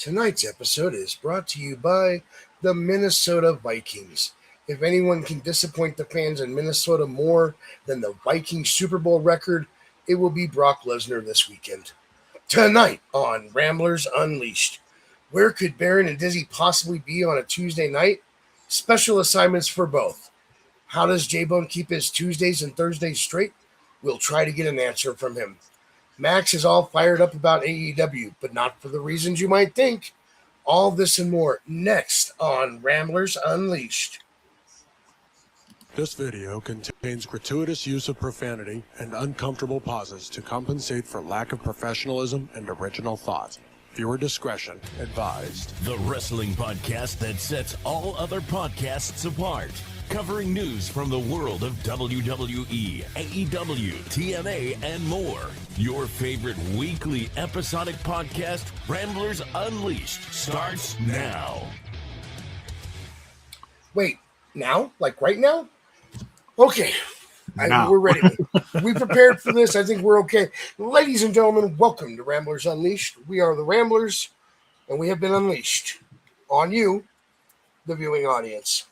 Tonight's episode is brought to you by the Minnesota Vikings. If anyone can disappoint the fans in Minnesota more than the Vikings Super Bowl record, it will be Brock Lesnar this weekend. Tonight on Ramblers Unleashed. Where could Baron and Dizzy possibly be on a Tuesday night? Special assignments for both. How does Jaybone keep his Tuesdays and Thursdays straight? We'll try to get an answer from him. Max is all fired up about AEW, but not for the reasons you might think. All this and more next on Ramblers Unleashed. This video contains gratuitous use of profanity and uncomfortable pauses to compensate for lack of professionalism and original thought. Viewer discretion advised. The wrestling podcast that sets all other podcasts apart. Covering news from the world of WWE, AEW, TNA, and more. Your favorite weekly episodic podcast, Ramblers Unleashed, starts now. Wait, now? Like right now? Okay. We're ready. We prepared for this. I think we're okay. Ladies and gentlemen, welcome to Ramblers Unleashed. We are the Ramblers, and we have been unleashed on you, the viewing audience.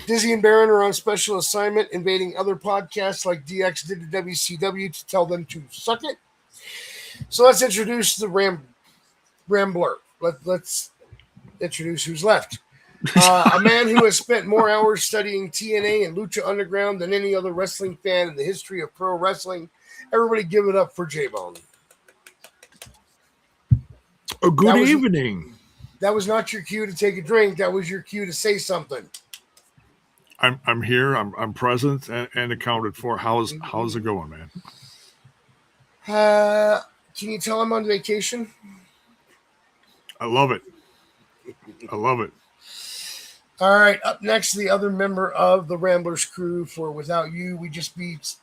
Dizzy and Baron are on special assignment, invading other podcasts like DX did to WCW to tell them to suck it. So let's introduce the Rambler. Let's introduce who's left. A man who has spent more hours studying TNA and Lucha Underground than any other wrestling fan in the history of pro wrestling. Everybody give it up for Jaybone. Good evening. That was not your cue to take a drink. That was your cue to say something. I'm here. I'm present and accounted for. How's it going, man? Can you tell I'm on vacation? I love it. All right. Up next, the other member of the Ramblers crew for Without You, We Just Beat.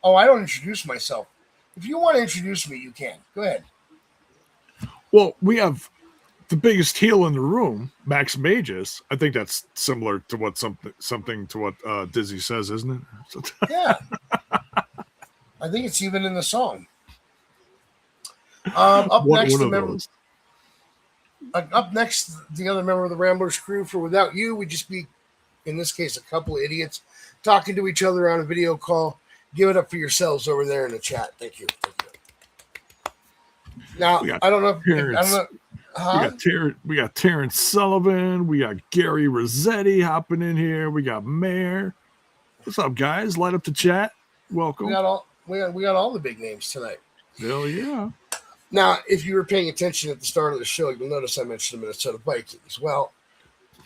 Oh, I don't introduce myself. If you want to introduce me, you can. Go ahead. Well, we have the biggest heel in the room, Max Magius. I think that's similar to what something to what Dizzy says, isn't it? Yeah. I think it's even in the song. Up next, the other member of the Ramblers crew for Without You, we just be, in this case, a couple of idiots talking to each other on a video call. Give it up for yourselves over there in the chat. Thank you. Now, I don't know. We got Terrence Sullivan. We got Gary Rossetti hopping in here. We got Mayor. What's up, guys? Light up the chat. Welcome. We got all the big names tonight. Hell yeah. Now, if you were paying attention at the start of the show, you'll notice I mentioned the Minnesota Vikings. Well,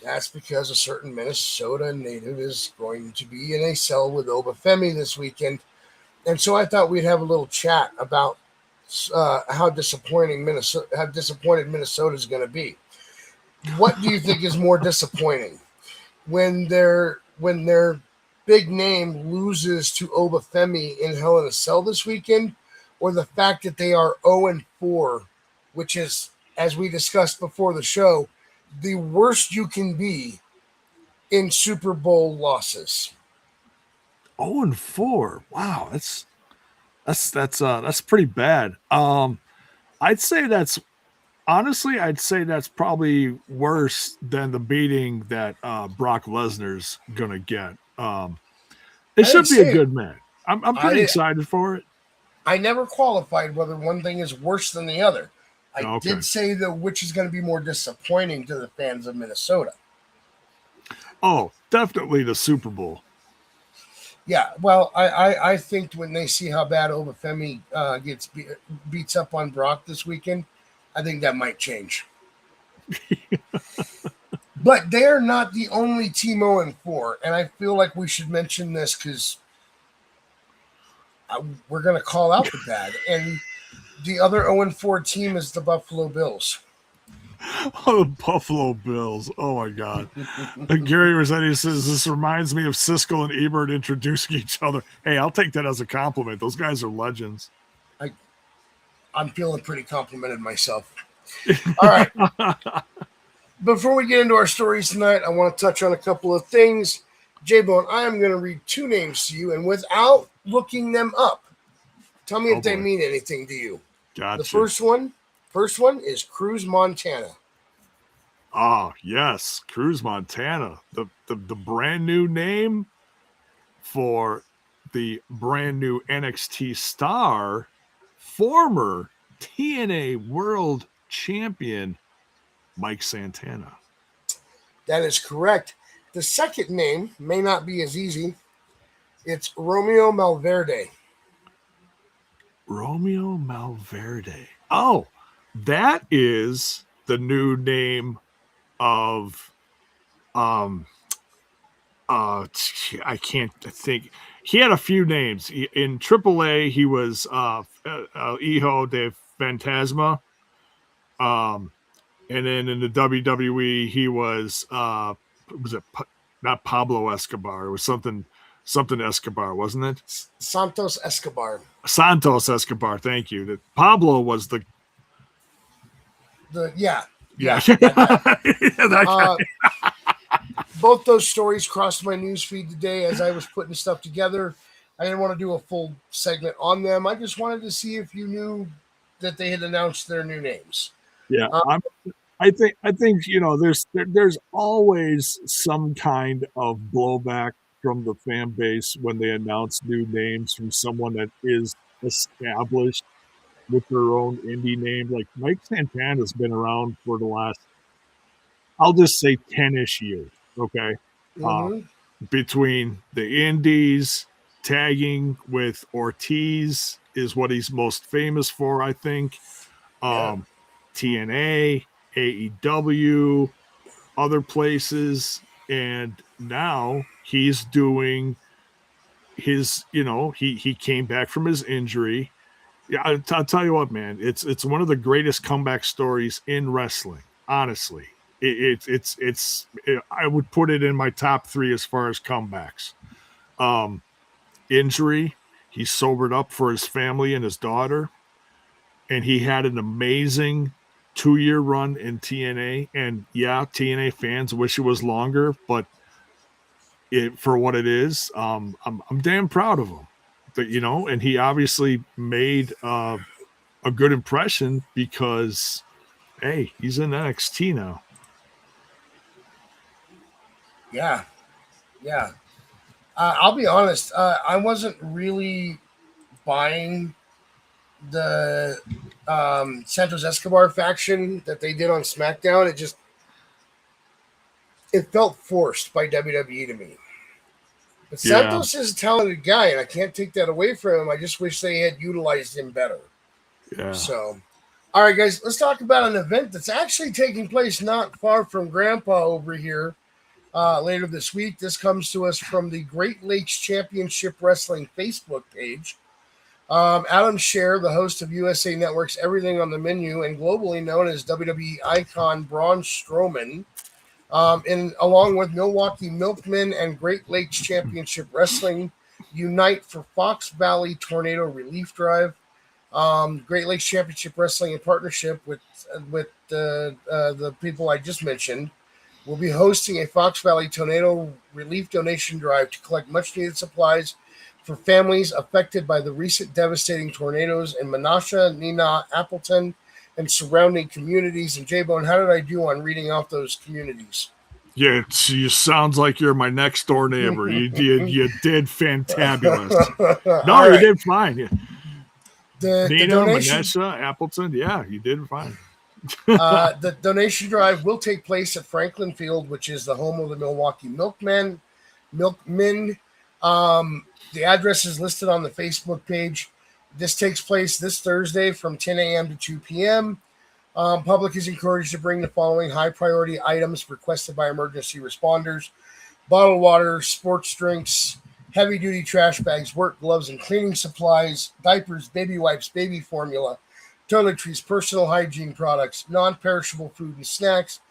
that's because a certain Minnesota native is going to be in a cell with Obafemi this weekend. And so I thought we'd have a little chat about how disappointed Minnesota is going to be. What do you think is more disappointing? When their big name loses to Obafemi in Hell in a Cell this weekend, or the fact that they are 0-4, which is, as we discussed before the show, the worst you can be in Super Bowl losses? 0-4. Wow, that's pretty bad. I'd say that's probably worse than the beating that Brock Lesnar's gonna get. It should be a good match. I'm pretty excited for it. I never qualified whether one thing is worse than the other. I did say that which is going to be more disappointing to the fans of Minnesota. Oh, definitely the Super Bowl. Yeah, well, I think when they see how bad Obafemi beats up on Brock this weekend, I think that might change. But they're not the only team 0-4, and I feel like we should mention this because we're going to call out the bad. And the other 0-4 team is the Buffalo Bills. Oh, the Buffalo Bills. Oh, my God. Gary Rossetti says, this reminds me of Siskel and Ebert introducing each other. Hey, I'll take that as a compliment. Those guys are legends. I'm feeling pretty complimented myself. All right. Before we get into our stories tonight, I want to touch on a couple of things. Jaybone, I am going to read two names to you, and without looking them up, tell me if they mean anything to you. Gotcha. The first one First one is Cruz, Montana. Oh, yes. Cruz, Montana. The brand new name for the brand new NXT star, former TNA World Champion Mike Santana. That is correct. The second name may not be as easy. It's Romeo Malverde. Romeo Malverde. Oh, that is the new name of I can't think. He had a few names. In AAA, he was Hijo de Fantasma. And then in the WWE, he was not Pablo Escobar? It was something Escobar, wasn't it? Santos Escobar. Santos Escobar. Thank you. That Pablo was the Yeah. that guy. Both those stories crossed my news feed today as I was putting stuff together. I didn't want to do a full segment on them. I just wanted to see if you knew that they had announced their new names. Yeah, I think there's always some kind of blowback from the fan base when they announce new names from someone that is established with their own indie name. Like Mike Santana's been around for the last, I'll just say 10-ish years. Okay. Between the indies, tagging with Ortiz is what he's most famous for, I think. TNA, AEW, other places, and now he's doing his, he came back from his injury. Yeah, I'll tell you what, man, it's one of the greatest comeback stories in wrestling. Honestly, I would put it in my top 3 as far as comebacks. Injury, he sobered up for his family and his daughter, and he had an amazing 2-year run in TNA. And yeah, TNA fans wish it was longer, but for what it is, I'm damn proud of him. But and he obviously made a good impression because, hey, he's in NXT now. Yeah. I'll be honest. I wasn't really buying the Santos Escobar faction that they did on SmackDown. It felt forced by WWE to me. But Santos is a talented guy, and I can't take that away from him. I just wish they had utilized him better. Yeah. So, all right, guys, let's talk about an event that's actually taking place not far from Grandpa over here later this week. This comes to us from the Great Lakes Championship Wrestling Facebook page. Adam Scher, the host of USA Network's Everything on the Menu and globally known as WWE icon Braun Strowman, along with Milwaukee Milkmen and Great Lakes Championship Wrestling, unite for Fox Valley Tornado Relief Drive. Great Lakes Championship Wrestling in partnership with the people I just mentioned will be hosting a Fox Valley Tornado Relief Donation Drive to collect much-needed supplies for families affected by the recent devastating tornadoes in Menasha, Neenah, Appleton, and surrounding communities. And Jaybone, how did I do on reading off those communities? Yeah, you sounds like you're my next door neighbor. You did fantabulous. No, you did fine. Yeah. The donation, Menasha, Appleton, yeah, you did fine. The donation drive will take place at Franklin Field, which is the home of the Milwaukee Milkmen. The address is listed on the Facebook page. This takes place this Thursday from 10 a.m. to 2 p.m. Public is encouraged to bring the following high-priority items requested by emergency responders: bottled water, sports drinks, heavy-duty trash bags, work gloves and cleaning supplies, diapers, baby wipes, baby formula, toiletries, personal hygiene products, non-perishable food and snacks,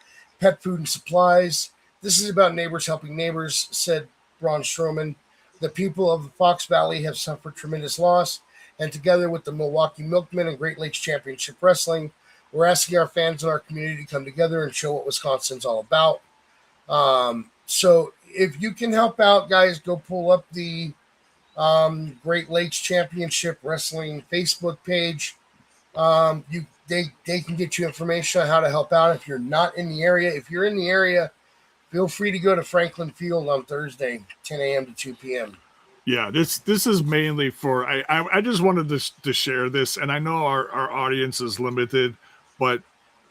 pet food and supplies. This is about neighbors helping neighbors, said Braun Strowman. The people of the Fox Valley have suffered tremendous loss, and together with the Milwaukee Milkmen and Great Lakes Championship Wrestling, we're asking our fans and our community to come together and show what Wisconsin's all about. So if you can help out, guys, go pull up the Great Lakes Championship Wrestling Facebook page. The they can get you information on how to help out if you're not in the area. If you're in the area, feel free to go to Franklin Field on Thursday, 10 a.m. to 2 p.m. Yeah, this is mainly for I just wanted to share this, and I know our audience is limited, but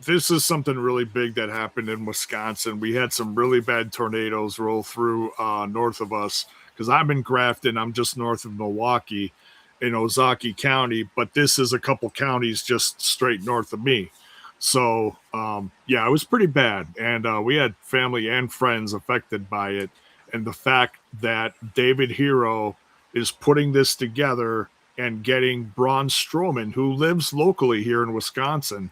this is something really big that happened in Wisconsin. We had some really bad tornadoes roll through north of us because I'm in Grafton. I'm just north of Milwaukee in Ozaukee County, but this is a couple counties just straight north of me. So yeah, it was pretty bad, and we had family and friends affected by it. And the fact that David Hero is putting this together and getting Braun Strowman, who lives locally here in Wisconsin,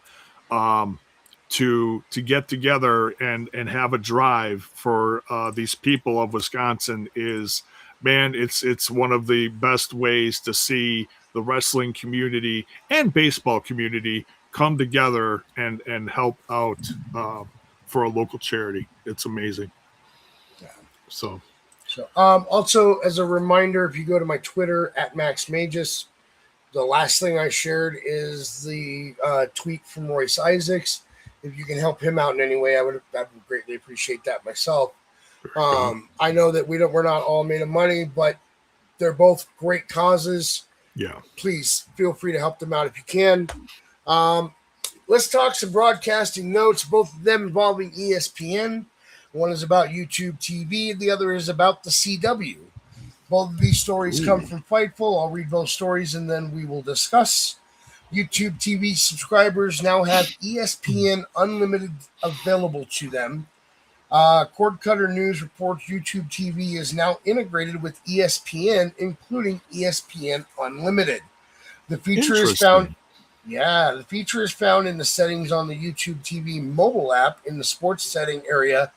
to get together and have a drive for these people of Wisconsin is, man, it's one of the best ways to see the wrestling community and baseball community come together and help out for a local charity. It's amazing. So also, as a reminder, if you go to my Twitter at Max Magius, the last thing I shared is the tweet from Royce Isaacs. If you can help him out in any way, I would greatly appreciate that myself. I know that we're not all made of money, but they're both great causes. Yeah, please feel free to help them out if you can. Let's talk some broadcasting notes, both of them involving ESPN. One is about YouTube TV. The other is about the CW. Both of these stories come from Fightful. I'll read both stories and then we will discuss. YouTube TV subscribers now have ESPN Unlimited available to them. Cord Cutter News reports YouTube TV is now integrated with ESPN, including ESPN Unlimited. The feature is found. Yeah, the feature is found in the settings on the YouTube TV mobile app in the sports setting area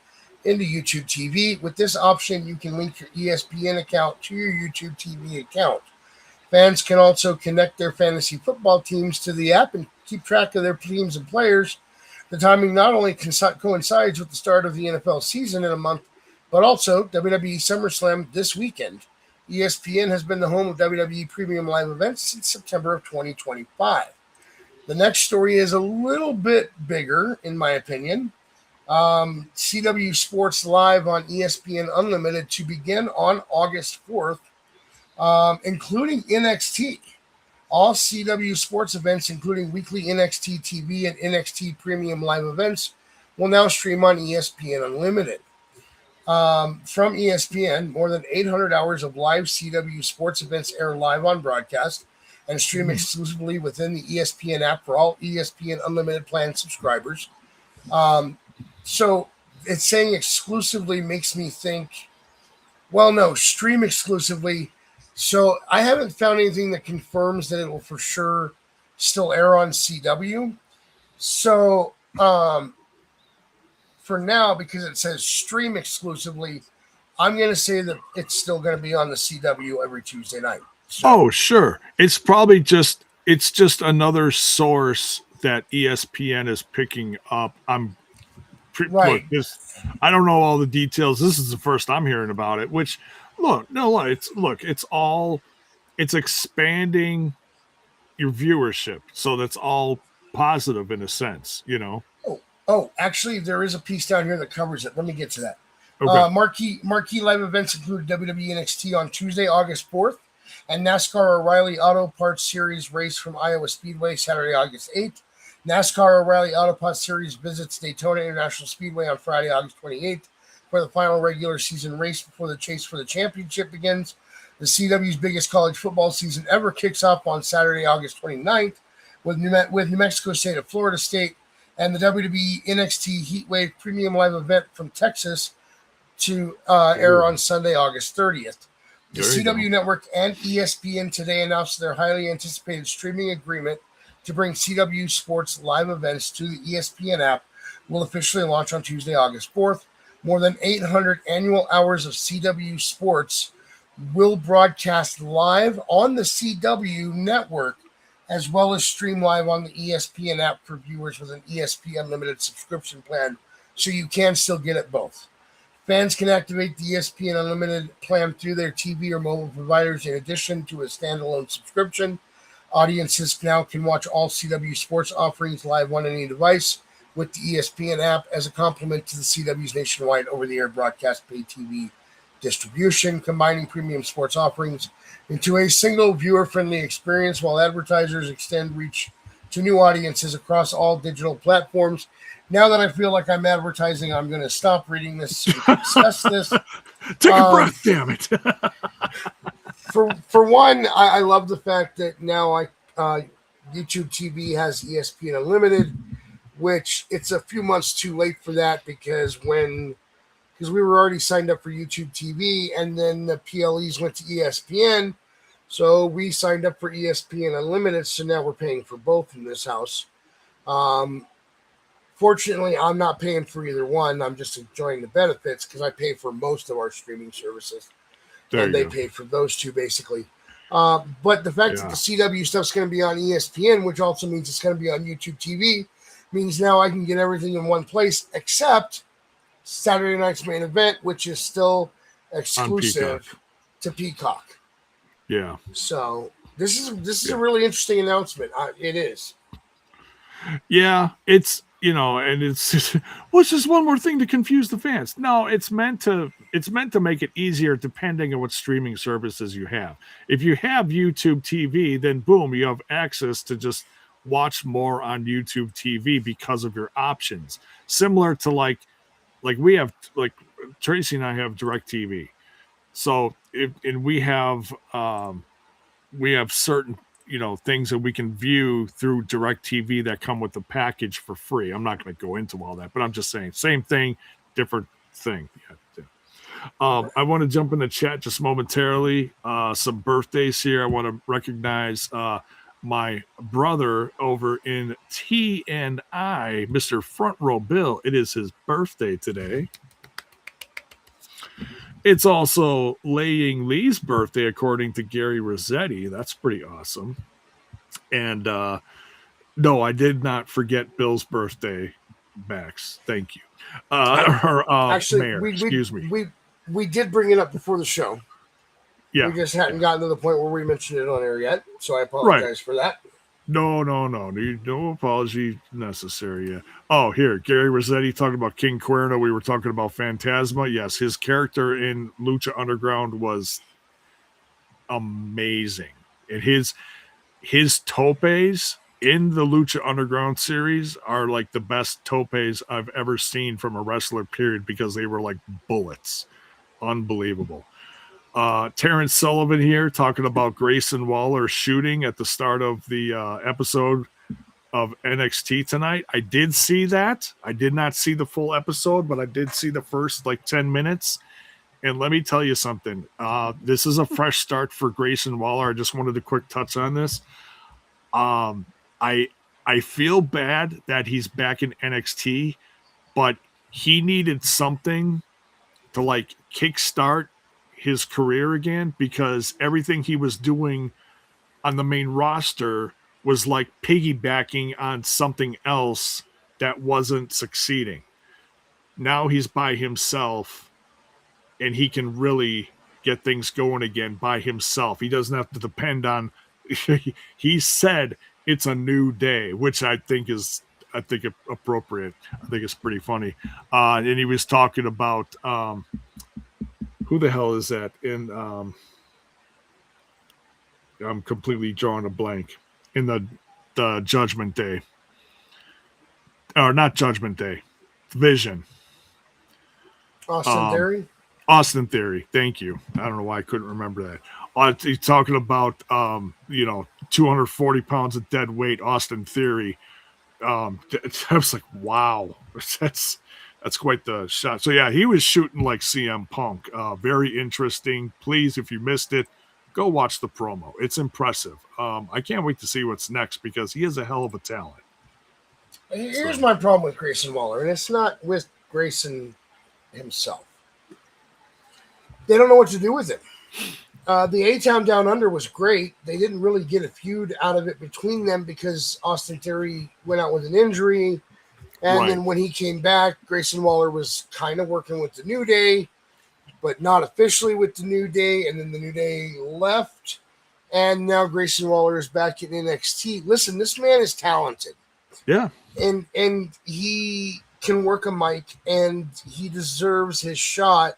into YouTube TV. With this option, you can link your ESPN account to your YouTube TV account. Fans can also connect their fantasy football teams to the app and keep track of their teams and players. The timing not only coincides with the start of the NFL season in a month, but also WWE SummerSlam this weekend. ESPN has been the home of WWE premium live events since September of 2025. The next story is a little bit bigger, in my opinion. CW Sports Live on ESPN Unlimited to begin on August 4th, including NXT. All CW Sports events, including weekly NXT TV and NXT Premium Live events, will now stream on ESPN Unlimited. From ESPN, more than 800 hours of live CW Sports events air live on broadcast and stream exclusively within the ESPN app for all ESPN Unlimited plan subscribers. So it's saying exclusively makes me think, well, no, stream exclusively. So I haven't found anything that confirms that it will for sure still air on CW. So for now, because it says stream exclusively, I'm going to say that it's still going to be on the CW every Tuesday night. So, oh, sure. It's probably just another source that ESPN is picking up. right. Look, I don't know all the details. This is the first I'm hearing about it, which it's expanding your viewership. So that's all positive in a sense, you know? Oh, actually there is a piece down here that covers it. Let me get to that. Okay. Marquee live events include WWE NXT on Tuesday, August 4th, and NASCAR O'Reilly Auto Parts Series race from Iowa Speedway Saturday, August 8th. NASCAR O'Reilly Auto Parts Series visits Daytona International Speedway on Friday, August 28th for the final regular season race before the chase for the championship begins. The CW's biggest college football season ever kicks off on Saturday, August 29th with New Mexico State of Florida State and the WWE NXT Heatwave Premium Live event from Texas to air on Sunday, August 30th. The CW Network and ESPN today announced their highly anticipated streaming agreement to bring CW Sports live events to the ESPN app will officially launch on Tuesday, August 4th. More than 800 annual hours of CW Sports will broadcast live on the CW network, as well as stream live on the ESPN app for viewers with an ESPN Unlimited subscription plan, so you can still get it both. Fans can activate the ESPN Unlimited plan through their TV or mobile providers in addition to a standalone subscription. Audiences now can watch all CW sports offerings live on any device with the ESPN app as a complement to the CW's nationwide over-the-air broadcast pay TV distribution, combining premium sports offerings into a single viewer-friendly experience while advertisers extend reach to new audiences across all digital platforms. Now that I feel like I'm advertising, I'm going to stop reading this so we can discuss this. Take a breath, damn it. For one, I love the fact that now YouTube TV has ESPN Unlimited, which it's a few months too late for that because we were already signed up for YouTube TV and then the PLEs went to ESPN. So we signed up for ESPN Unlimited. So now we're paying for both in this house. Fortunately, I'm not paying for either one. I'm just enjoying the benefits because I pay for most of our streaming services. And they pay for those two basically. But the fact that the CW stuff's going to be on ESPN, which also means it's going to be on YouTube TV, means now I can get everything in one place except Saturday night's main event, which is still exclusive to Peacock. Yeah. So this is a really interesting announcement. It is. Yeah, it's and it's just one more thing to confuse the fans. No, it's meant to make it easier depending on what streaming services you have. If you have YouTube TV, then boom, you have access to just watch more on YouTube TV because of your options. Similar to like we have, like Tracy and I have DirecTV. So we have certain things that we can view through DirecTV that come with the package for free. I'm not going to go into all that, but I'm just saying same thing, different thing. Yeah. I want to jump in the chat just momentarily. Some birthdays here. I want to recognize my brother over in TNI, Mr. Front Row Bill. It is his birthday today. It's also Laying Lee's birthday, according to Gary Rossetti. That's pretty awesome. And no, I did not forget Bill's birthday, Max. Thank you. Actually, Mayor, excuse me. We did bring it up before the show. Yeah. We just hadn't gotten to the point where we mentioned it on air yet, so I apologize for that. No. No apology necessary. Yeah. Oh, here, Gary Rossetti talking about King Cuerno. We were talking about Phantasma. Yes, his character in Lucha Underground was amazing. And his topes in the Lucha Underground series are like the best topes I've ever seen from a wrestler, period, because they were like bullets. Unbelievable. Terrence Sullivan here talking about Grayson Waller shooting at the start of the episode of NXT tonight. I did see that. I did not see the full episode, but I did see the first 10 minutes. And let me tell you something. This is a fresh start for Grayson Waller. I just wanted a quick touch on this. I feel bad that he's back in NXT, but he needed something to kickstart his career again, because everything he was doing on the main roster was piggybacking on something else that wasn't succeeding. Now he's by himself and he can really get things going again by himself. He doesn't have to depend on, he said it's a new day, which I think appropriate. I think it's pretty funny. And he was talking about, who the hell is that? In I'm completely drawing a blank. In the Judgment Day, or not Judgment Day, Vision. Austin Theory. Austin Theory. Thank you. I don't know why I couldn't remember that. He's talking about 240 pounds of dead weight. Austin Theory. I was like, wow, that's quite the shot. So yeah, he was shooting like CM Punk. Very interesting. Please, if you missed it, go watch the promo. It's impressive. I can't wait to see what's next because he is a hell of a talent. Here's my problem with Grayson Waller, and it's not with Grayson himself. They don't know what to do with him. The A-Town Down Under was great. They didn't really get a feud out of it between them because Austin Theory went out with an injury. And then when he came back, Grayson Waller was kind of working with the New Day, but not officially with the New Day. And then the New Day left. and now Grayson Waller is back in NXT. Listen, this man is talented. Yeah. And he can work a mic, and he deserves his shot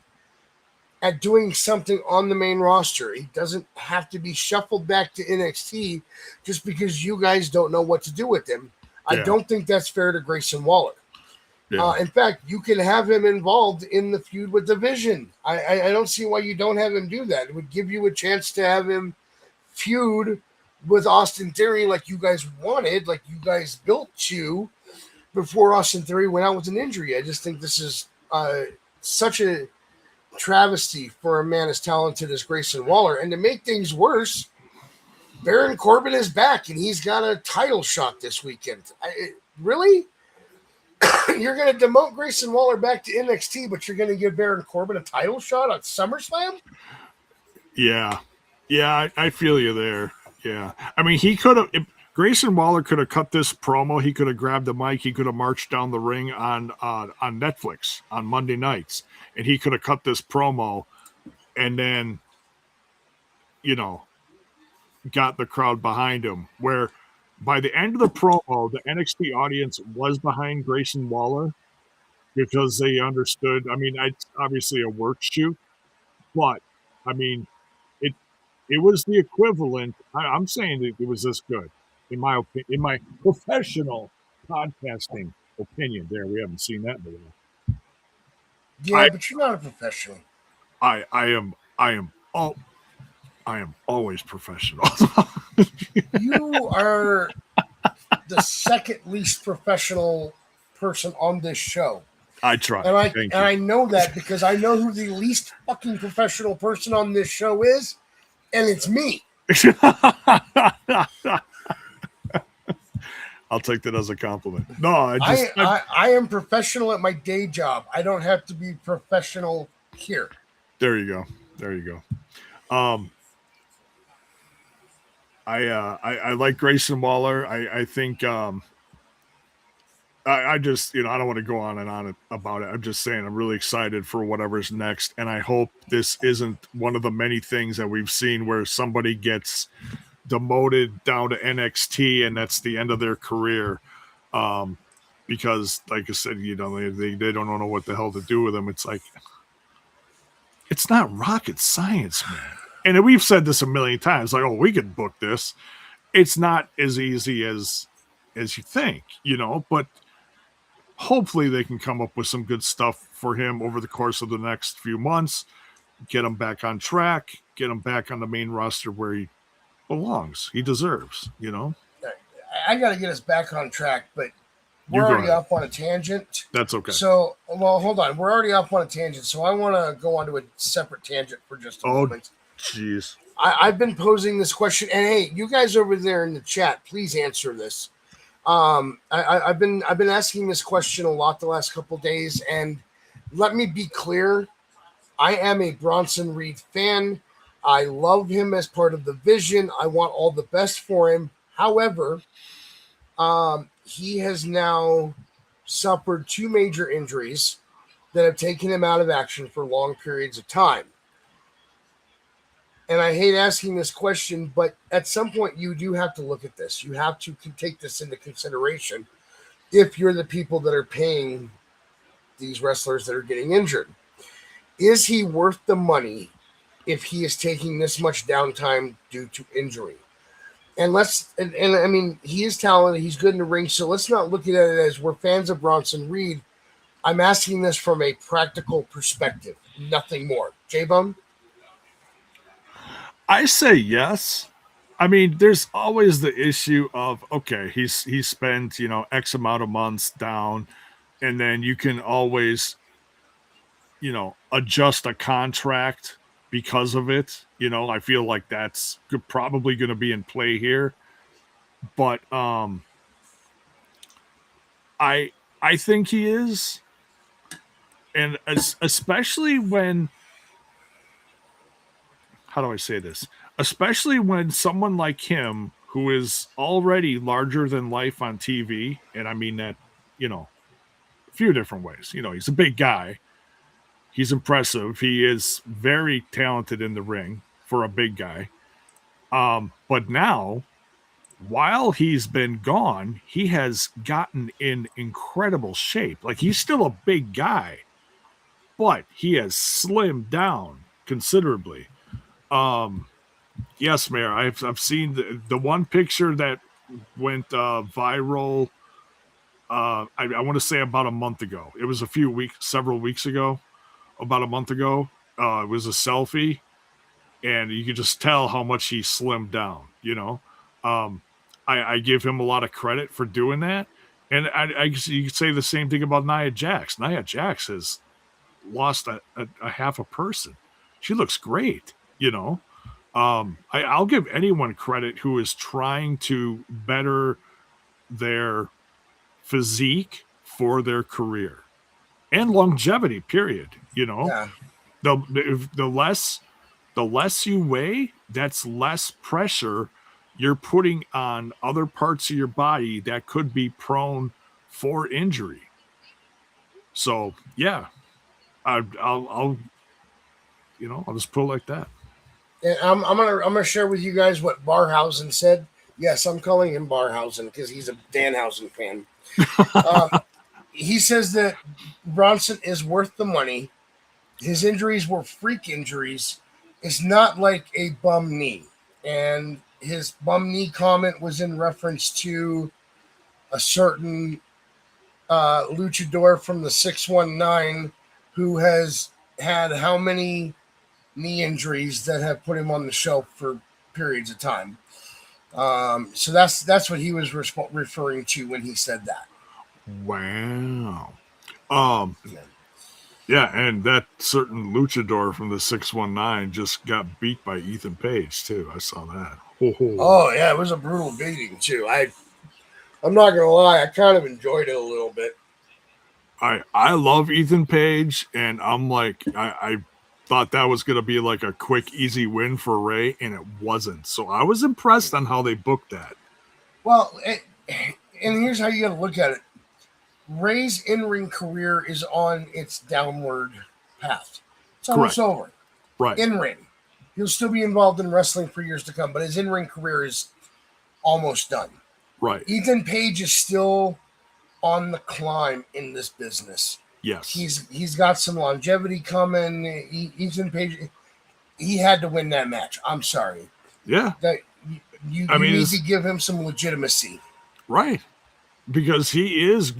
at doing something on the main roster. He doesn't have to be shuffled back to NXT just because you guys don't know what to do with him. I don't think that's fair to Grayson Waller. Yeah. In fact, you can have him involved in the feud with Division. I don't see why you don't have him do that. It would give you a chance to have him feud with Austin Theory like you guys wanted, like you guys built to before Austin Theory went out with an injury. I just think this is such a travesty for a man as talented as Grayson Waller. And to make things worse, Baron Corbin is back, and he's got a title shot this weekend. Really? You're going to demote Grayson Waller back to NXT, but you're going to give Baron Corbin a title shot on SummerSlam? Yeah. Yeah, I feel you there. Yeah. I mean, he could have... Grayson Waller could have cut this promo. He could have grabbed the mic. He could have marched down the ring on Netflix on Monday nights, and he could have cut this promo, and then, got the crowd behind him. Where by the end of the promo, the NXT audience was behind Grayson Waller because they understood. I mean, it's obviously a work shoot, but I mean, it was the equivalent. I'm saying that it was this good. In my professional podcasting opinion, there we haven't seen that in a while. Yeah, but you're not a professional. I am always professional. You are the second least professional person on this show. I try, and I know that because I know who the least fucking professional person on this show is, and it's me. I'll take that as a compliment. No, I am professional at my day job. I don't have to be professional here. There you go. I like Grayson Waller. I think I just, I don't want to go on and on about it. I'm just saying I'm really excited for whatever's next, and I hope this isn't one of the many things that we've seen where somebody gets demoted down to NXT and that's the end of their career, because like I said, they don't know what the hell to do with them. It's like, it's not rocket science, man. And we've said this a million times, like, oh, we could book this. It's not as easy as you think, but hopefully they can come up with some good stuff for him over the course of the next few months, get him back on track, get him back on the main roster where he belongs. He deserves, I got to get us back on track, but we're already off on a tangent. That's okay. So, hold on. We're already off on a tangent, so I want to go on to a separate tangent for just a moment. Jeez. I've been posing this question, and hey, you guys over there in the chat, please answer this. I've been asking this question a lot the last couple of days, and let me be clear. I am a Bronson Reed fan. I love him as part of the Vision. I want all the best for him. However, he has now suffered 2 major injuries that have taken him out of action for long periods of time. And I hate asking this question, but at some point you do have to look at this. You have to take this into consideration if you're the people that are paying these wrestlers that are getting injured. Is he worth the money if he is taking this much downtime due to injury? And I mean, he is talented. He's good in the ring. So let's not look at it as we're fans of Bronson Reed. I'm asking this from a practical perspective, nothing more. Jaybone? I say yes. I mean, there's always the issue of, okay, he's spent, X amount of months down, and then you can always, adjust a contract because of it. I feel like that's probably going to be in play here. But I think he is. And especially when, how do I say this? Especially when someone like him, who is already larger than life on TV, and I mean that, a few different ways. He's a big guy. He's impressive. He is very talented in the ring for a big guy. But now, while he's been gone, he has gotten in incredible shape. Like, he's still a big guy, but he has slimmed down considerably. Yes, Mayor, I've seen the one picture that went viral. I want to say about a month ago. It was several weeks ago, about a month ago. It was a selfie, and you could just tell how much he slimmed down. I give him a lot of credit for doing that, and you could say the same thing about Nia Jax. Nia Jax has lost a half a person. She looks great. I'll give anyone credit who is trying to better their physique for their career and longevity. Period. Yeah. The less you weigh, that's less pressure you're putting on other parts of your body that could be prone for injury. So yeah, I'll just put it like that. And I'm gonna share with you guys what Barhausen said. Yes, I'm calling him Barhausen because he's a Danhausen fan. He says that Bronson is worth the money. His injuries were freak injuries. It's not like a bum knee. And his bum knee comment was in reference to a certain luchador from the 619 who has had how many knee injuries that have put him on the shelf for periods of time. So that's what he was referring to when he said that. Wow. Yeah, and that certain luchador from the 619 just got beat by Ethan Page too. I saw that. Oh yeah, it was a brutal beating too. I'm not gonna lie, I kind of enjoyed it a little bit. I love Ethan Page, and I'm like, I thought that was gonna be like a quick, easy win for Ray, and it wasn't. So I was impressed on how they booked that. Well, and here's how you got to look at it. Ray's in-ring career is on its downward path. It's almost over. Right. In-ring. He'll still be involved in wrestling for years to come, but his in-ring career is almost done. Right. Ethan Page is still on the climb in this business. Yes. He's got some longevity coming. Ethan Page, he had to win that match. I'm sorry. Yeah. You need to give him some legitimacy. Right. Because he is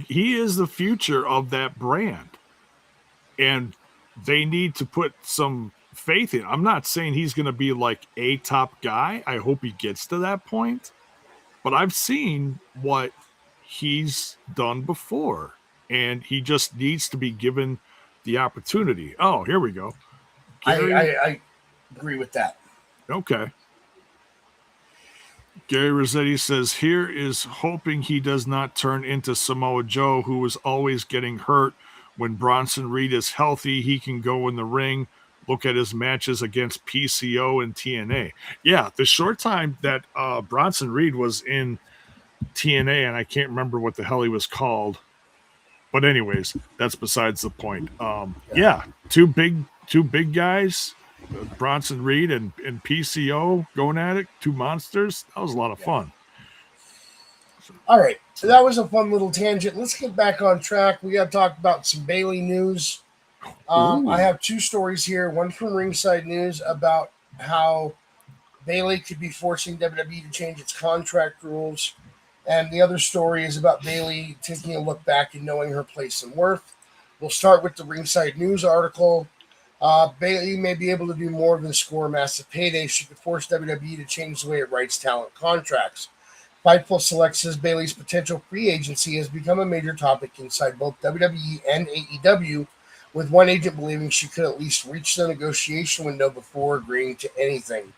the future of that brand. And they need to put some faith in. I'm not saying he's going to be like a top guy. I hope he gets to that point. But I've seen what he's done before, and he just needs to be given the opportunity. Oh, here we go. I agree with that. Okay. Gary Rossetti says, here is hoping he does not turn into Samoa Joe, who was always getting hurt. When Bronson Reed is healthy, he can go in the ring. Look at his matches against PCO and TNA. Yeah, the short time that Bronson Reed was in TNA, and I can't remember what the hell he was called. But anyways, that's besides the point. Yeah, two big guys, Bronson Reed and PCO going at it, two monsters. That was a lot of fun. All right, so that was a fun little tangent. Let's get back on track. We got to talk about some Bayley news. I have two stories here. One from Ringside News about how Bayley could be forcing WWE to change its contract rules. And the other story is about Bayley taking a look back and knowing her place and worth. We'll start with the Ringside News article. Bayley may be able to do more than score a massive payday. She could force WWE to change the way it writes talent contracts. Fightful Select says Bayley's potential free agency has become a major topic inside both WWE and AEW, with one agent believing she could at least reach the negotiation window before agreeing to anything.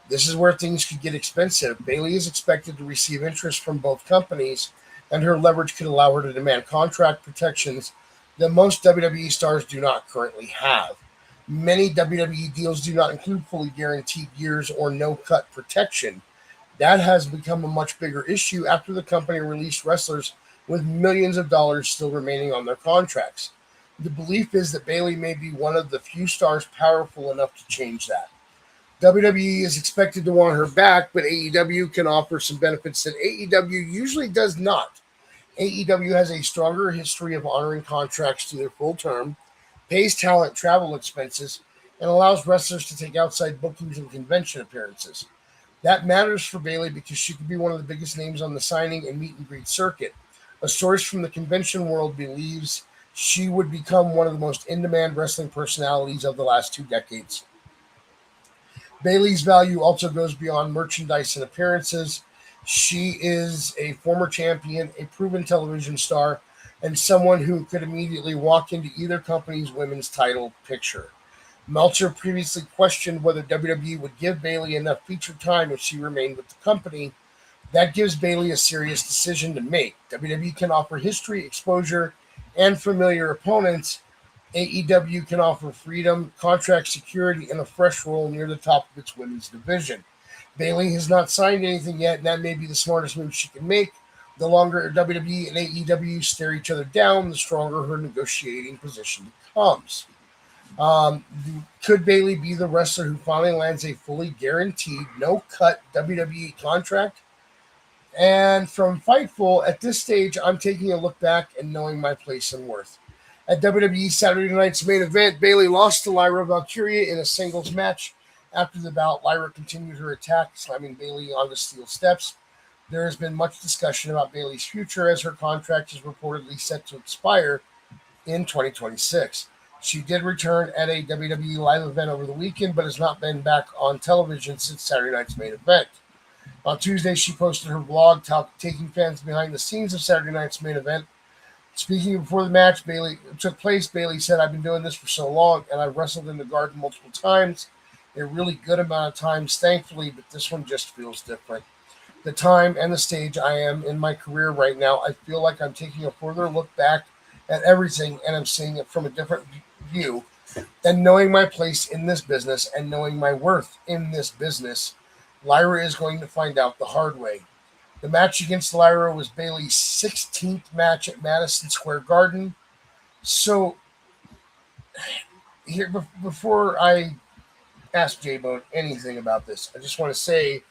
This is where things could get expensive. Bayley is expected to receive interest from both companies, and her leverage could allow her to demand contract protections that most WWE stars do not currently have. Many WWE deals do not include fully guaranteed years or no-cut protection. That has become a much bigger issue after the company released wrestlers with millions of dollars still remaining on their contracts. The belief is that Bayley may be one of the few stars powerful enough to change that. WWE is expected to want her back, but AEW can offer some benefits that AEW usually does not. AEW has a stronger history of honoring contracts to their full term, pays talent travel expenses, and allows wrestlers to take outside bookings and convention appearances. That matters for Bayley because she could be one of the biggest names on the signing and meet and greet circuit. A source from the convention world believes she would become one of the most in-demand wrestling personalities of the last 2 decades. Bayley's value also goes beyond merchandise and appearances. She is a former champion, a proven television star, and someone who could immediately walk into either company's women's title picture. Meltzer previously questioned whether WWE would give Bayley enough feature time if she remained with the company. That gives Bayley a serious decision to make. WWE can offer history, exposure, and familiar opponents. AEW can offer freedom, contract security, and a fresh role near the top of its women's division. Bayley has not signed anything yet, and that may be the smartest move she can make. The longer WWE and AEW stare each other down, the stronger her negotiating position becomes. Could Bayley be the wrestler who finally lands a fully guaranteed, no-cut WWE contract? And from Fightful, at this stage, I'm taking a look back and knowing my place and worth. At WWE Saturday night's main event, Bayley lost to Lyra Valkyria in a singles match. After the bout, Lyra continued her attack, slamming Bayley onto steel steps. There has been much discussion about Bayley's future as her contract is reportedly set to expire in 2026. She did return at a WWE live event over the weekend, but has not been back on television since Saturday night's main event. On Tuesday, she posted her blog taking fans behind the scenes of Saturday night's main event. Speaking before the match took place, Bayley said, "I've been doing this for so long, and I've wrestled in the Garden multiple times, a really good amount of times, thankfully, but this one just feels different. The time and the stage I am in my career right now, I feel like I'm taking a further look back at everything, and I'm seeing it from a different view, and knowing my place in this business and knowing my worth in this business. Lyra is going to find out the hard way." The match against Lyra was Bayley's 16th match at Madison Square Garden. So, here before I ask Jaybone anything about this, I just want to say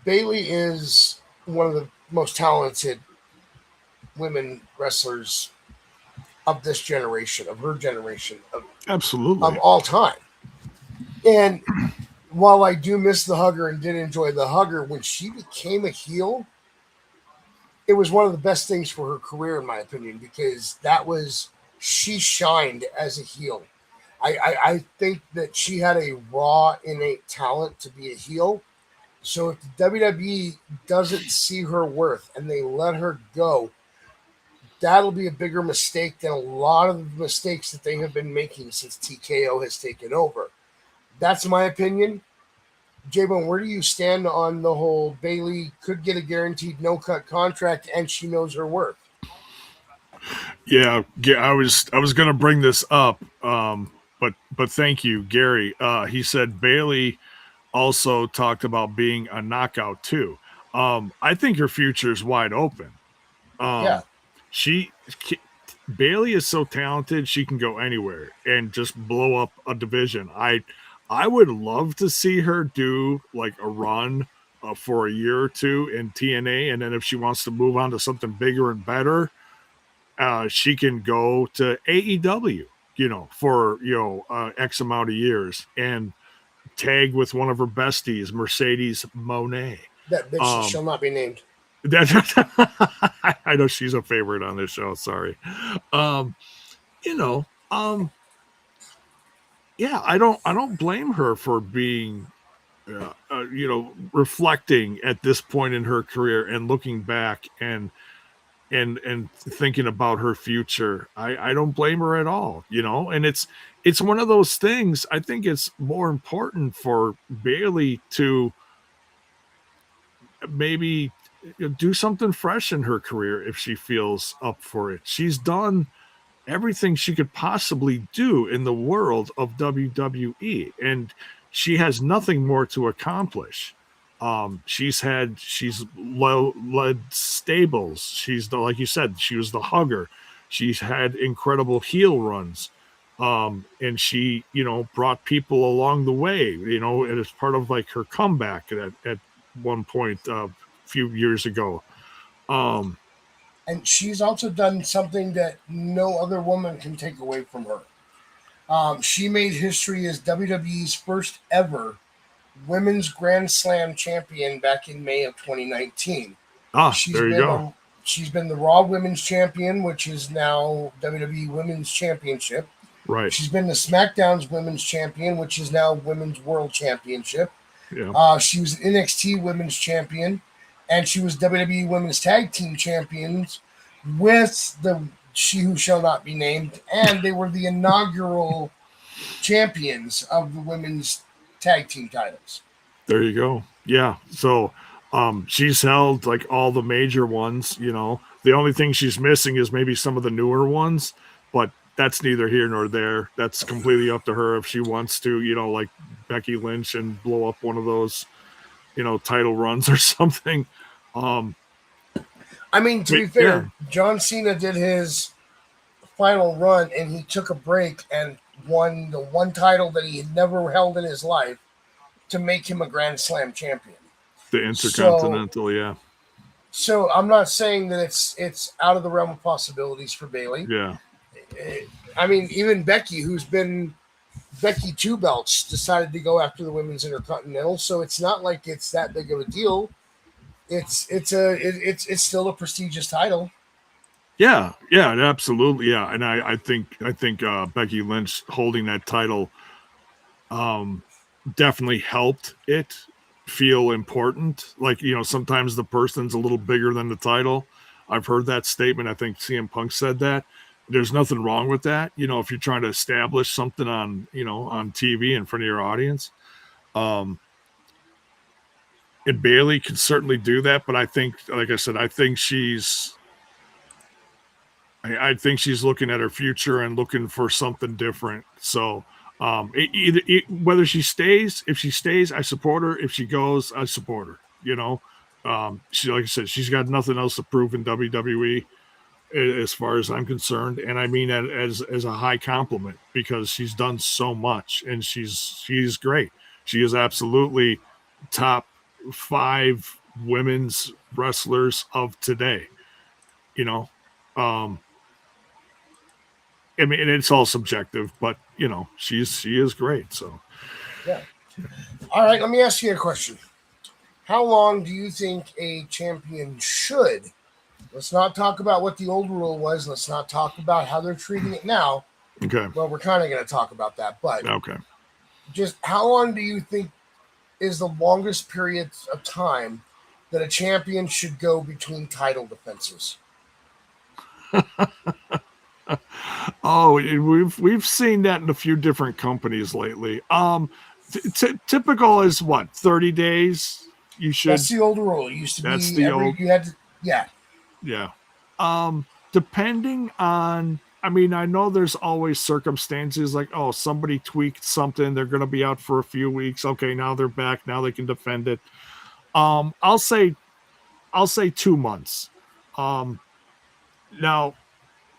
Bayley is one of the most talented women wrestlers of this generation, of her generation, absolutely, of all time. And while I do miss the hugger and did enjoy the hugger, when she became a heel, it was one of the best things for her career, in my opinion, because she shined as a heel. I think that she had a raw, innate talent to be a heel. So if the WWE doesn't see her worth and they let her go, that'll be a bigger mistake than a lot of the mistakes that they have been making since TKO has taken over. That's my opinion. Jaybone, where do you stand on the whole Bayley could get a guaranteed no-cut contract and she knows her worth? Yeah, I was going to bring this up, but thank you, Gary. He said Bayley also talked about being a knockout too. I think her future is wide open. Yeah. Bayley is so talented, she can go anywhere and just blow up a division. I would love to see her do like a run for a year or two in TNA, and then if she wants to move on to something bigger and better, she can go to AEW, for X amount of years and tag with one of her besties, Mercedes Moné. That bitch shall not be named. I know she's a favorite on this show. Sorry. Yeah, I don't blame her for being, reflecting at this point in her career and looking back and thinking about her future. I don't blame her at all, and it's one of those things. I think it's more important for Bayley to maybe do something fresh in her career if she feels up for it. She's done everything she could possibly do in the world of WWE, and she has nothing more to accomplish. She's led stables. Like you said, she was the hugger. She's had incredible heel runs. And she, brought people along the way, and as part of like her comeback at one point a few years ago. And she's also done something that no other woman can take away from her. She made history as WWE's first ever women's Grand Slam champion back in May of 2019. There you go. She's been the Raw Women's Champion, which is now WWE Women's Championship. Right. She's been the SmackDown's Women's Champion, which is now Women's World Championship. Yeah. She was NXT Women's Champion, and she was WWE Women's Tag Team Champions with the She Who Shall Not Be Named, and they were the inaugural champions of the women's tag team titles. There you go. Yeah. So she's held like all the major ones, The only thing she's missing is maybe some of the newer ones, but that's neither here nor there. That's completely up to her if she wants to, like Becky Lynch and blow up one of those, title runs or something. To be fair, yeah. John Cena did his final run and he took a break and won the one title that he had never held in his life to make him a Grand Slam champion. The Intercontinental, yeah. So I'm not saying that it's out of the realm of possibilities for Bayley. Yeah. Even Becky, who's been Becky 2 belts, decided to go after the women's Intercontinental. So it's not like it's that big of a deal. It's still a prestigious title. Yeah, absolutely, yeah. And I think Becky Lynch holding that title definitely helped it feel important. Like, sometimes the person's a little bigger than the title. I've heard that statement. I think CM Punk said that. There's nothing wrong with that. If you're trying to establish something on TV in front of your audience. And Bayley can certainly do that, but I think, like I said, I think she's looking at her future and looking for something different. So whether she stays, if she stays, I support her. If she goes, I support her. She, like I said, she's got nothing else to prove in WWE as far as I'm concerned. And I mean that as a high compliment because she's done so much and she's great. She is absolutely top 5 women's wrestlers of today. And it's all subjective, but she is great. So, yeah. All right, let me ask you a question. How long do you think a champion should? Let's not talk about what the old rule was. Let's not talk about how they're treating it now. Okay. Well, we're kind of going to talk about that, but okay. Just how long do you think is the longest period of time that a champion should go between title defenses? We've seen that in a few different companies lately. Typical is what, 30 days? You should. That's the old rule. It used to be you had to. Yeah. Yeah. Depending on. I know there's always circumstances like, somebody tweaked something. They're going to be out for a few weeks. Okay, now they're back. Now they can defend it. I'll say 2 months. Now.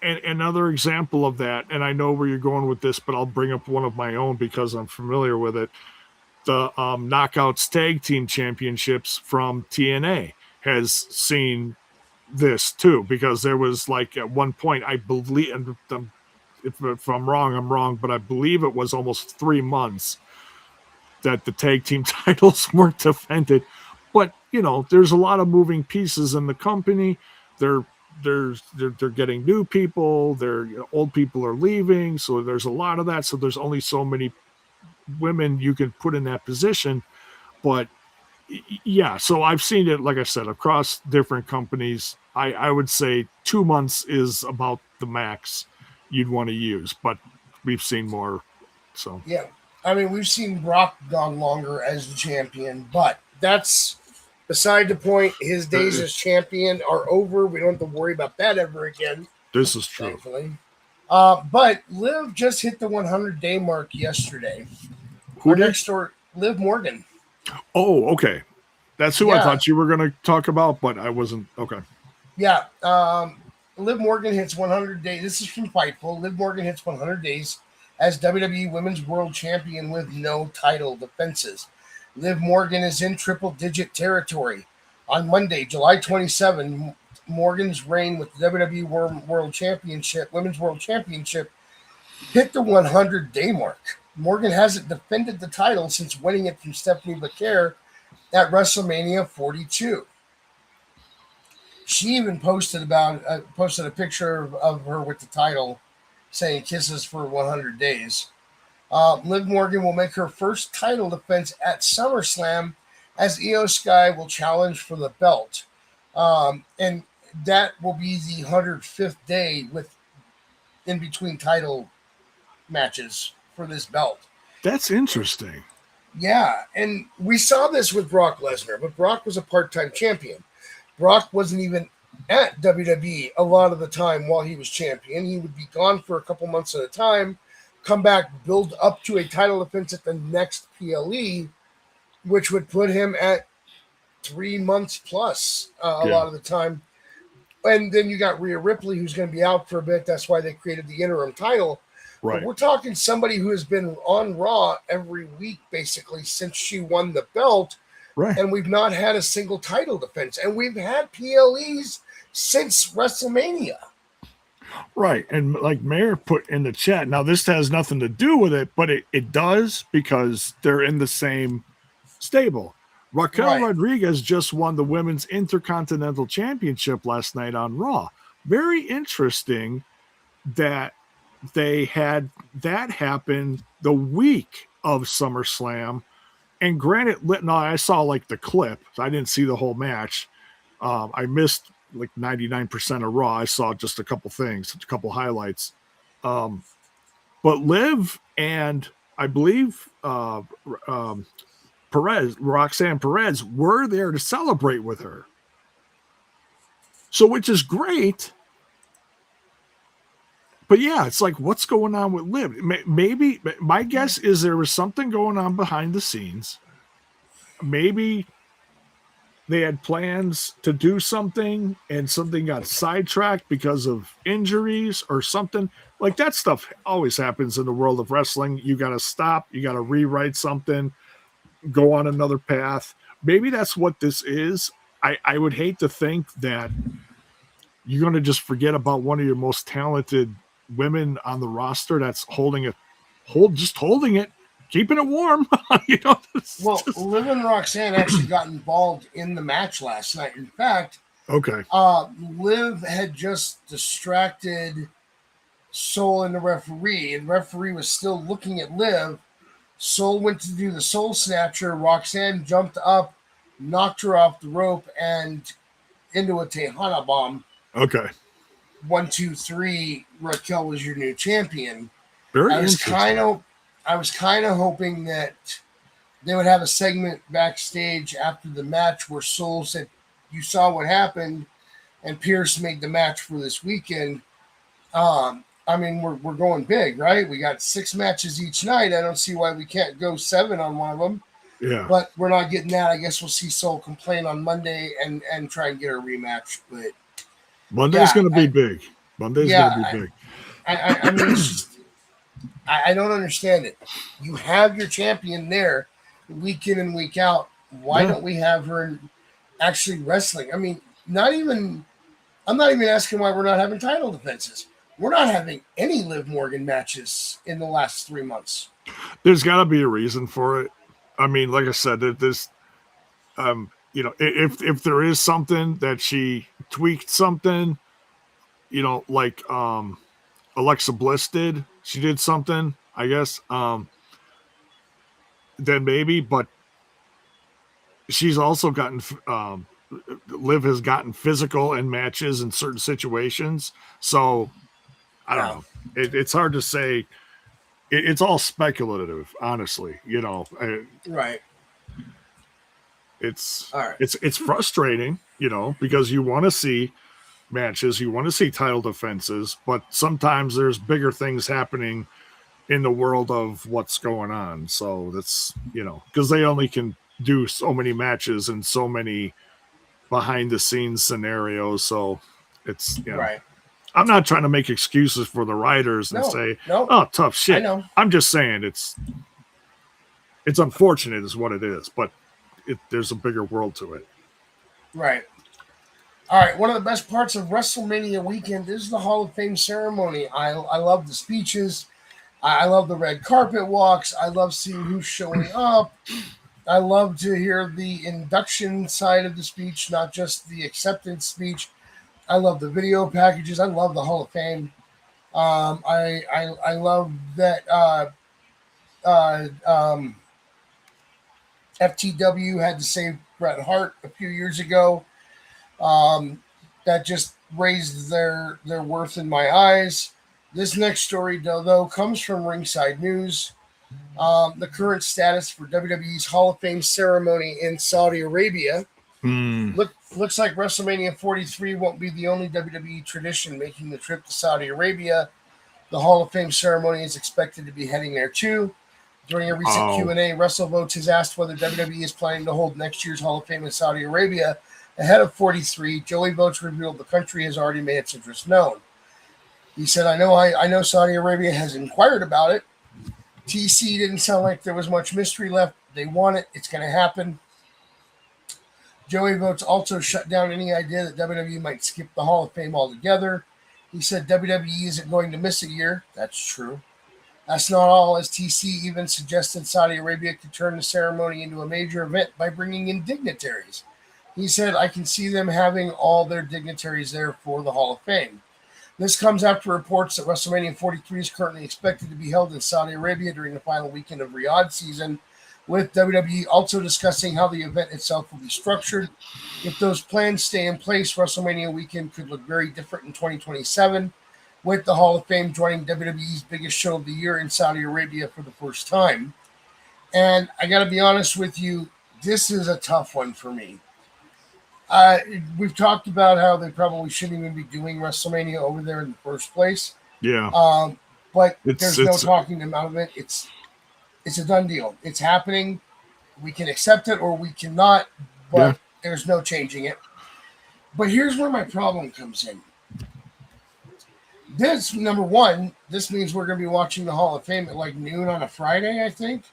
And another example of that, and I know where you're going with this, but I'll bring up one of my own because I'm familiar with it. The Knockouts Tag Team Championships from TNA has seen this too, because there was like at one point, I believe, and if I'm wrong, I'm wrong, but I believe it was almost 3 months that the tag team titles weren't defended. But, there's a lot of moving pieces in the company. They're getting new people. Old people are leaving, so there's a lot of that. So there's only so many women you can put in that position. But yeah, so I've seen it, like I said, across different companies. I would say 2 months is about the max you'd want to use, but we've seen more. So yeah, we've seen Brock gone longer as the champion, but that's beside the point. His days as champion are over. We don't have to worry about that ever again. This is true. Thankfully. But Liv just hit the 100-day mark yesterday. Who did? Next door, Liv Morgan. Oh, okay. That's who I thought you were going to talk about, but I wasn't. Okay. Yeah. Liv Morgan hits 100 days. This is from Fightful. Liv Morgan hits 100 days as WWE Women's World Champion with no title defenses. Liv Morgan is in triple-digit territory. On Monday, July 27, Morgan's reign with the WWE Women's World Championship, hit the 100-day mark. Morgan hasn't defended the title since winning it from Stephanie Becerra at WrestleMania 42. She even posted a picture of her with the title, saying "Kisses for 100 days." Liv Morgan will make her first title defense at SummerSlam, as Io Sky will challenge for the belt, and that will be the 105th day with in between title matches for this belt. That's interesting. Yeah, and we saw this with Brock Lesnar, but Brock was a part-time champion. Brock wasn't even at WWE a lot of the time while he was champion. He would be gone for a couple months at a time, come back, build up to a title defense at the next PLE, which would put him at 3 months plus a lot of the time. And then you got Rhea Ripley, who's going to be out for a bit. That's why they created the interim title. Right. But we're talking somebody who has been on Raw every week, basically, since she won the belt. Right. And we've not had a single title defense. And we've had PLEs since WrestleMania. Right. And like Mayor put in the chat, now this has nothing to do with it, but it does, because they're in the same stable. Raquel Rodriguez just won the Women's Intercontinental Championship last night on Raw. Very interesting that they had that happen the week of SummerSlam. And granted, no, I saw like the clip. So I didn't see the whole match. I missed like 99% of Raw. I saw just a couple things, a couple highlights. But Liv and I believe Roxanne Perez were there to celebrate with her. So, which is great. But yeah, it's like, what's going on with Liv? Maybe, my guess is there was something going on behind the scenes. Maybe they had plans to do something and something got sidetracked because of injuries or something. Like, that stuff always happens in the world of wrestling. You got to stop. You got to rewrite something, go on another path. Maybe that's what this is. I would hate to think that you're going to just forget about one of your most talented women on the roster that's holding it, keeping it warm. Well, Liv and Roxanne actually got involved in the match last night. In fact, Liv had just distracted Soul and the referee, and the referee was still looking at Liv. Soul went to do the Soul Snatcher. Roxanne jumped up, knocked her off the rope, and into a Tejana bomb. Okay. 1, 2, 3. Raquel was your new champion. Very I was interesting. kind of hoping that they would have a segment backstage after the match where Soul said, "You saw what happened," and Pierce made the match for this weekend. I mean, we're going big, right? We got 6 matches each night. I don't see why we can't go 7 on one of them. Yeah. But we're not getting that. I guess we'll see Soul complain on Monday and try and get a rematch. But Monday's going to be big. Monday's going to be big. I mean, it's just, I don't understand it. You have your champion there week in and week out. Why don't we have her actually wrestling? I mean, I'm not even asking why we're not having title defenses. We're not having any Liv Morgan matches in the last 3 months. There's got to be a reason for it. I mean, like I said, there's, if there is something that she tweaked something, like Alexa Bliss did, she did something, I guess, then maybe, but she's also gotten, Liv has gotten physical in matches in certain situations. So I don't know. It's hard to say. It's all speculative, honestly, Right. It's all right. It's frustrating, because you want to see matches, you want to see title defenses, but sometimes there's bigger things happening in the world of what's going on. So that's, because they only can do so many matches and so many behind the scenes scenarios. So it's, right. I'm not trying to make excuses for the writers and say, no, "Oh, tough I shit." know. I'm just saying it's unfortunate, is what it is, but there's a bigger world to it. Right. All right. One of the best parts of WrestleMania weekend is the Hall of Fame ceremony. I love the speeches. I love the red carpet walks. I love seeing who's showing up. I love to hear the induction side of the speech, not just the acceptance speech. I love the video packages. I love the Hall of Fame. I love that uh, um, FTW had to save Bret Hart a few years ago. That just raised their worth in my eyes. This next story, though, comes from Ringside News. The current status for WWE's Hall of Fame ceremony in Saudi Arabia. Looks like WrestleMania 43 won't be the only WWE tradition making the trip to Saudi Arabia. The Hall of Fame ceremony is expected to be heading there too. During a recent Q&A, WrestleVotes has asked whether WWE is planning to hold next year's Hall of Fame in Saudi Arabia ahead of 43. Joey Votes revealed the country has already made its interest known. He said, I know Saudi Arabia has inquired about it. TC didn't sound like there was much mystery left. They want it. It's going to happen. Joey Votes also shut down any idea that WWE might skip the Hall of Fame altogether. He said WWE isn't going to miss a year. That's true. That's not all, as TC even suggested Saudi Arabia could turn the ceremony into a major event by bringing in dignitaries. He said, I can see them having all their dignitaries there for the Hall of Fame. This comes after reports that WrestleMania 43 is currently expected to be held in Saudi Arabia during the final weekend of Riyadh season, with WWE also discussing how the event itself will be structured. If those plans stay in place, WrestleMania weekend could look very different in 2027, with the Hall of Fame joining WWE's biggest show of the year in Saudi Arabia for the first time. And I got to be honest with you, this is a tough one for me. We've talked about how they probably shouldn't even be doing WrestleMania over there in the first place. Yeah. But there's no talking them out of it. It's a done deal. It's happening. We can accept it or we cannot, but there's no changing it. But here's where my problem comes in. This, number one, this means we're going to be watching the Hall of Fame at like noon on a Friday, I think.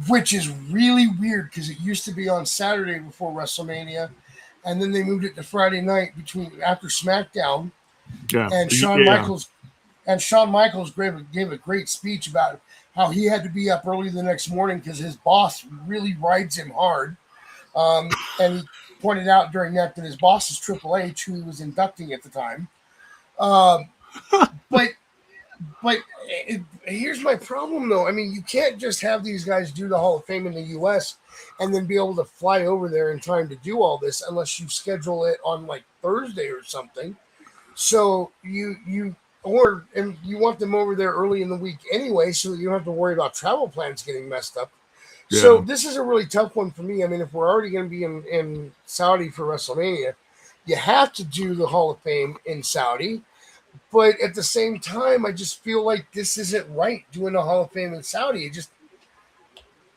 Which is really weird because it used to be on Saturday before WrestleMania, and then they moved it to Friday night after SmackDown. Yeah. And Shawn Michaels gave a great speech about how he had to be up early the next morning because his boss really rides him hard. And he pointed out during that his boss is Triple H, who he was inducting at the time. But here's my problem, though. I mean, you can't just have these guys do the Hall of Fame in the U.S. and then be able to fly over there in time to do all this unless you schedule it on like Thursday or something. So you want them over there early in the week anyway, so that you don't have to worry about travel plans getting messed up. Yeah. So this is a really tough one for me. I mean, if we're already going to be in Saudi for WrestleMania, you have to do the Hall of Fame in Saudi. But at the same time, I just feel like this isn't right doing the Hall of Fame in Saudi.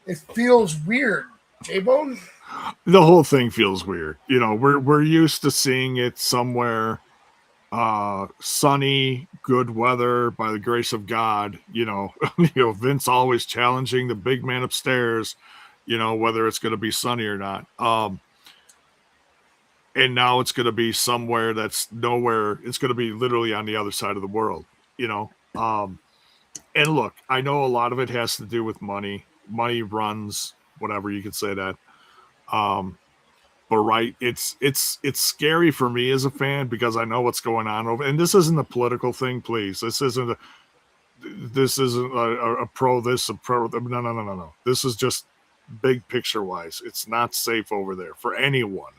It feels weird. Jaybone? The whole thing feels weird. You know, we're used to seeing it somewhere sunny, good weather, by the grace of God. You know, Vince always challenging the big man upstairs, whether it's going to be sunny or not. And now it's going to be somewhere that's nowhere. It's going to be literally on the other side of the world, And look, I know a lot of it has to do with money. Money runs, whatever you could say that. But right, it's scary for me as a fan because I know what's going on over. And this isn't a political thing, please. This isn't a pro this, a pro. No. This is just big picture wise. It's not safe over there for anyone.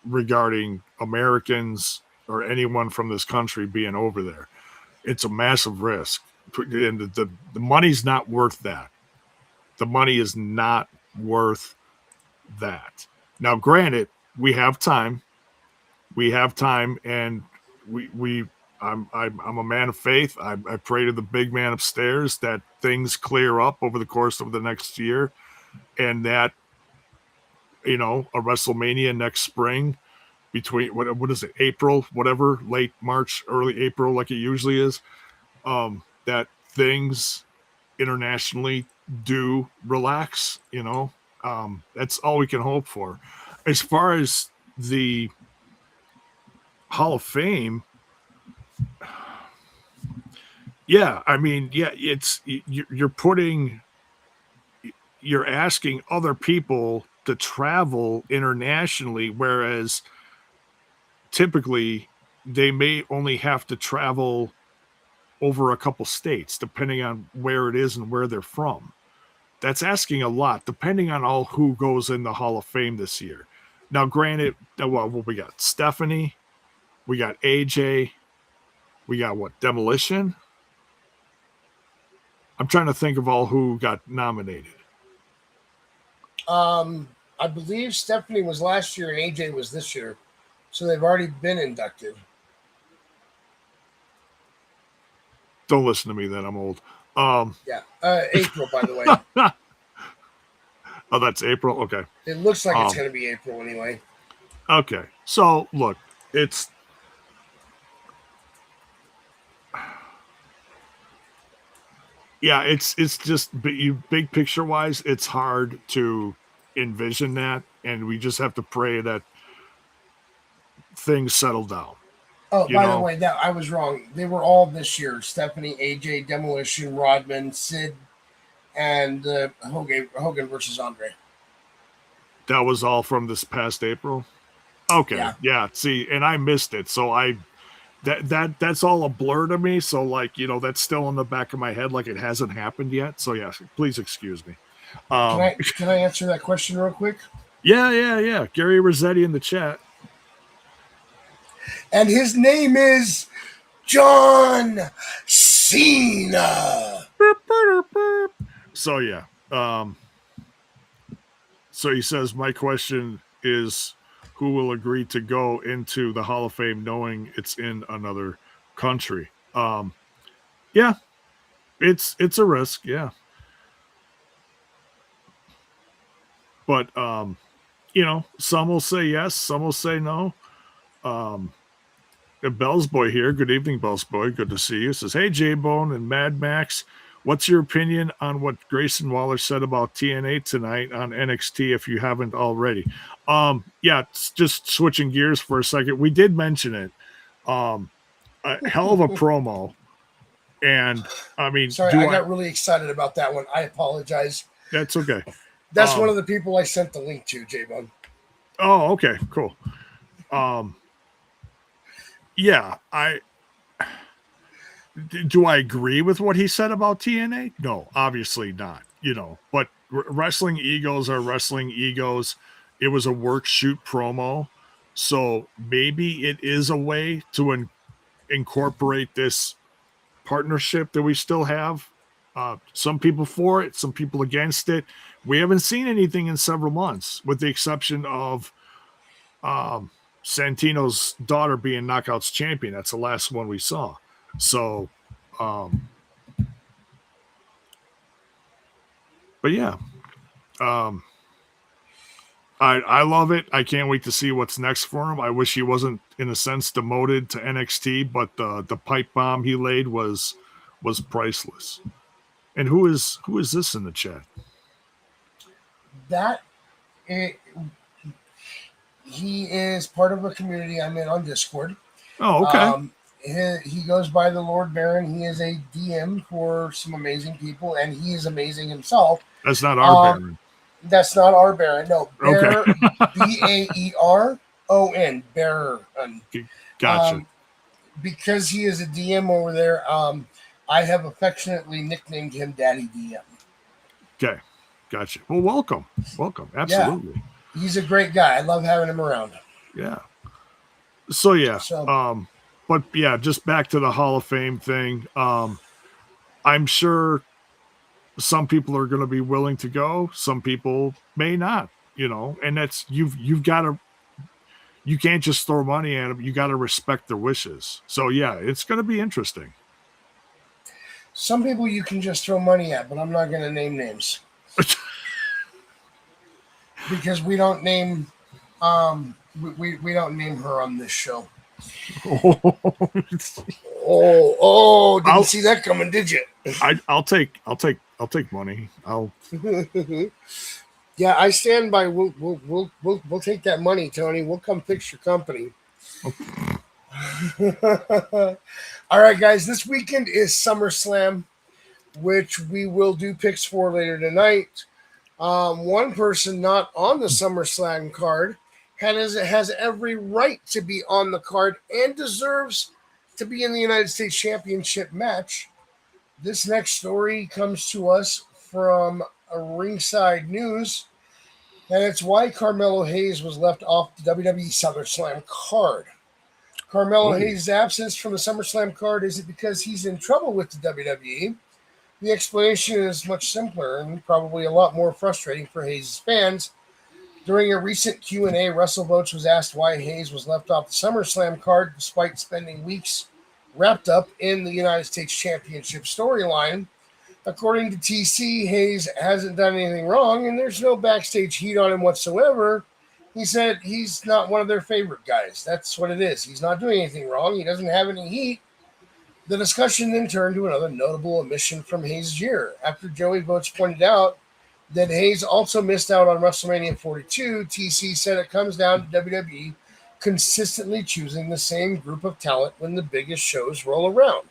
Regarding Americans or anyone from this country being over there, it's a massive risk, and the money's not worth that. The money is not worth that. Now, granted, we have time, and I'm a man of faith. I pray to the big man upstairs that things clear up over the course of the next year, and that a WrestleMania next spring between what is it, April, whatever, late March, early April, like it usually is, that things internationally do relax, that's all we can hope for. As far as the Hall of Fame, yeah, I mean, yeah, you're asking other people to travel internationally, whereas typically they may only have to travel over a couple states, depending on where it is and where they're from. That's asking a lot, depending on all who goes in the Hall of Fame this year. Now, granted, well, we got Stephanie, we got AJ, we got what, Demolition? I'm trying to think of all who got nominated. I believe Stephanie was last year and AJ was this year, so they've already been inducted. Don't listen to me then, I'm old. Yeah, April, by the way. Oh, that's April? Okay. It looks like it's going to be April anyway. Okay. So, look, it's... Yeah, it's just big picture wise, it's hard to envision that, and we just have to pray that things settle down. Oh, by the way, I was wrong. They were all this year: Stephanie, AJ, Demolition, Rodman, Sid, and Hogan versus Andre. That was all from this past April. Okay, yeah. See, and I missed it, so that's all a blur to me. So, like, that's still in the back of my head, like it hasn't happened yet. So, yeah, please excuse me. Can I answer that question real quick? Yeah. Gary Rossetti in the chat. And his name is John Cena. So, yeah. So he says, my question is, who will agree to go into the Hall of Fame knowing it's in another country? Yeah, it's a risk, yeah. But, some will say yes, some will say no. Bell's Boy here. Good evening, Bell's Boy. Good to see you. Says, hey, Jaybone and Mad Max. What's your opinion on what Grayson Waller said about TNA tonight on NXT if you haven't already? Yeah, just switching gears for a second. We did mention it. A hell of a promo. And, I mean... Sorry, I got really excited about that one. I apologize. That's okay. That's one of the people I sent the link to, J-Bone. Oh, okay, cool. Yeah, do I agree with what he said about TNA? No, obviously not, but wrestling egos are wrestling egos. It was a work shoot promo. So maybe it is a way to incorporate this partnership that we still have. Some people for it, some people against it. We haven't seen anything in several months, with the exception of Santino's daughter being Knockouts champion. That's the last one we saw. So, but yeah, I love it. I can't wait to see what's next for him. I wish he wasn't, in a sense, demoted to NXT, but the pipe bomb he laid was priceless. And who is this in the chat? He is part of a community I'm in on Discord. Oh, okay. He goes by the Lord Baron. He is a DM for some amazing people, and he is amazing himself. That's not our Baron. That's not our Baron. No, Bear, okay. Baeron. Baron. Gotcha. Because he is a DM over there, I have affectionately nicknamed him Daddy DM. Okay, gotcha. Well, welcome. Absolutely. Yeah. He's a great guy. I love having him around. Yeah. So yeah. But yeah, just back to the Hall of Fame thing. I'm sure some people are going to be willing to go. Some people may not. And that's you can't just throw money at them. You got to respect their wishes. So yeah, it's going to be interesting. Some people you can just throw money at, but I'm not going to name names. Because we don't name We don't name her on this show. Oh, Didn't see that coming, did you? I'll take money. Yeah, I stand by. We'll take that money, Tony. We'll come fix your company. All right, guys. This weekend is SummerSlam, which we will do picks for later tonight. One person not on the SummerSlam card has every right to be on the card and deserves to be in the United States Championship match. This next story comes to us from a Ringside News, and it's why Carmelo Hayes was left off the WWE SummerSlam card. Carmelo Hayes' absence from the SummerSlam card isn't because he's in trouble with the WWE. The explanation is much simpler and probably a lot more frustrating for Hayes' fans. During a recent Q&A, WrestleVotes was asked why Hayes was left off the SummerSlam card despite spending weeks wrapped up in the United States Championship storyline. According to TC, Hayes hasn't done anything wrong and there's no backstage heat on him whatsoever. He said he's not one of their favorite guys. That's what it is. He's not doing anything wrong. He doesn't have any heat. The discussion then turned to another notable omission from Hayes' year. After Joey Votes pointed out that Hayes also missed out on WrestleMania 42, TC said it comes down to WWE consistently choosing the same group of talent when the biggest shows roll around.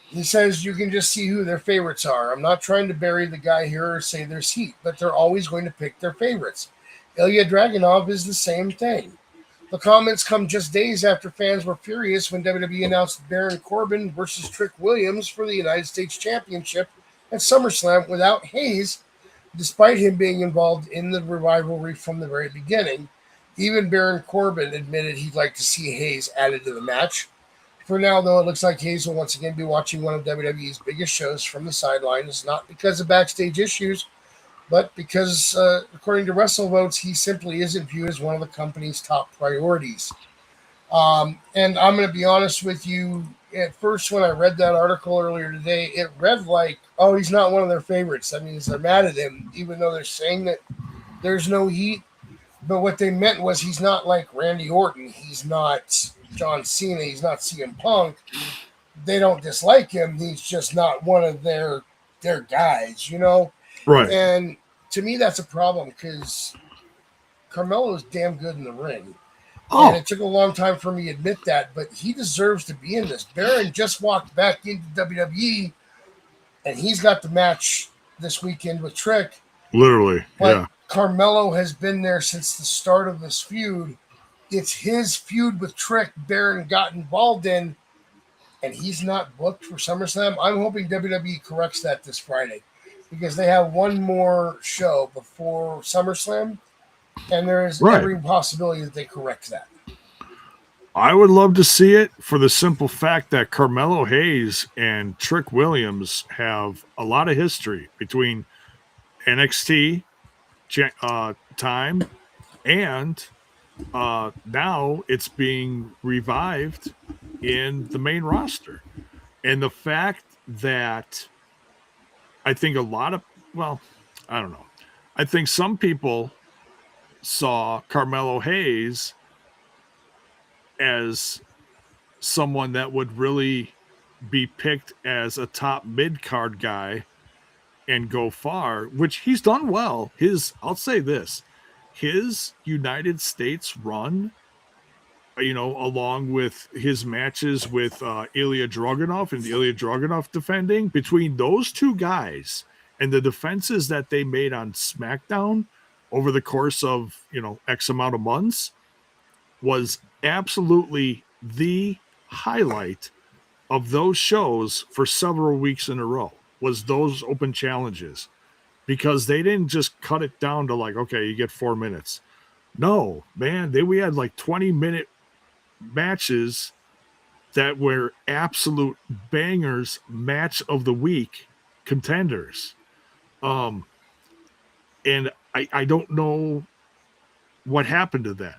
He says you can just see who their favorites are. I'm not trying to bury the guy here or say there's heat, but they're always going to pick their favorites. Ilya Dragunov is the same thing. The comments come just days after fans were furious when WWE announced Baron Corbin versus Trick Williams for the United States Championship at SummerSlam without Hayes, despite him being involved in the rivalry from the very beginning. Even Baron Corbin admitted he'd like to see Hayes added to the match. For now, though, it looks like Hayes will once again be watching one of WWE's biggest shows from the sidelines, not because of backstage issues, but because, according to WrestleVotes, he simply isn't viewed as one of the company's top priorities. And I'm going to be honest with you, at first when I read that article earlier today, it read like, oh, he's not one of their favorites. That means they're mad at him, even though they're saying that there's no heat. But what they meant was he's not like Randy Orton. He's not John Cena. He's not CM Punk. They don't dislike him. He's just not one of their guys, you know? Right. And to me, that's a problem because Carmelo is damn good in the ring. Oh. And it took a long time for me to admit that, but he deserves to be in this. Baron just walked back into WWE, and he's got the match this weekend with Trick. Literally, but yeah. Carmelo has been there since the start of this feud. It's his feud with Trick Baron got involved in, and he's not booked for SummerSlam. I'm hoping WWE corrects that this Friday because they have one more show before SummerSlam, and there is every possibility that they correct that. I would love to see it for the simple fact that Carmelo Hayes and Trick Williams have a lot of history between NXT time and now it's being revived in the main roster. And the fact that I think I don't know. I think some people saw Carmelo Hayes as someone that would really be picked as a top mid-card guy and go far, which he's done well. I'll say this, his United States run, along with his matches with Ilya Dragunov and Ilya Dragunov defending, between those two guys and the defenses that they made on SmackDown over the course of, X amount of months, was absolutely the highlight of those shows for several weeks in a row, was those open challenges, because they didn't just cut it down to like, okay, you get 4 minutes. No, man, we had like 20-minute matches that were absolute bangers, match of the week contenders. And I don't know what happened to that.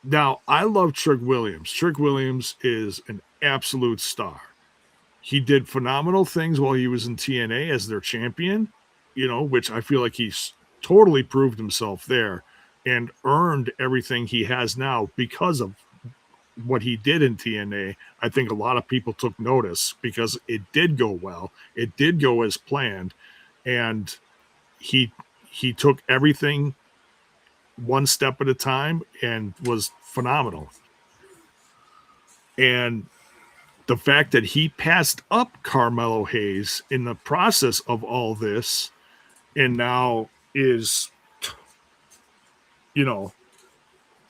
Now, I love Trick Williams. Trick Williams is an absolute star. He did phenomenal things while he was in TNA as their champion, which I feel like he's totally proved himself there. and earned everything he has now because of what he did in TNA. I think a lot of people took notice because it did go well. It did go as planned, and he took everything one step at a time and was phenomenal. And the fact that he passed up Carmelo Hayes in the process of all this and now is, you know,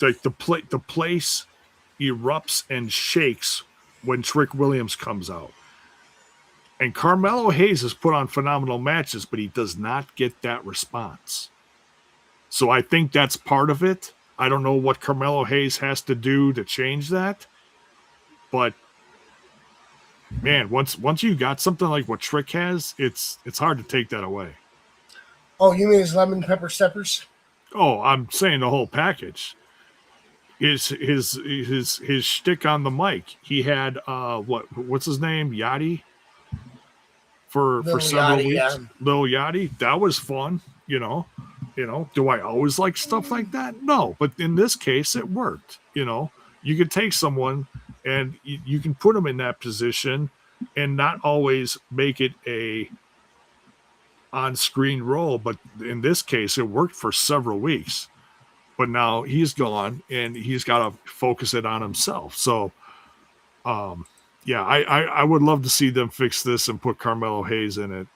like the place erupts and shakes when Trick Williams comes out. And Carmelo Hayes has put on phenomenal matches, but he does not get that response. So I think that's part of it. I don't know what Carmelo Hayes has to do to change that. But man, once you got something like what Trick has, it's hard to take that away. Oh, you mean his lemon pepper steppers? Oh, I'm saying the whole package. His shtick on the mic. He had what's his name? Yachty for several Yachty, weeks. yeah. Lil Yachty. That was fun, you know. Do I always like stuff like that? No, but in this case it worked. You could take someone and you can put them in that position and not always make it a on-screen role, but in this case it worked for several weeks. But now he's gone and he's got to focus it on himself. So yeah, I would love to see them fix this and put Carmelo Hayes in it.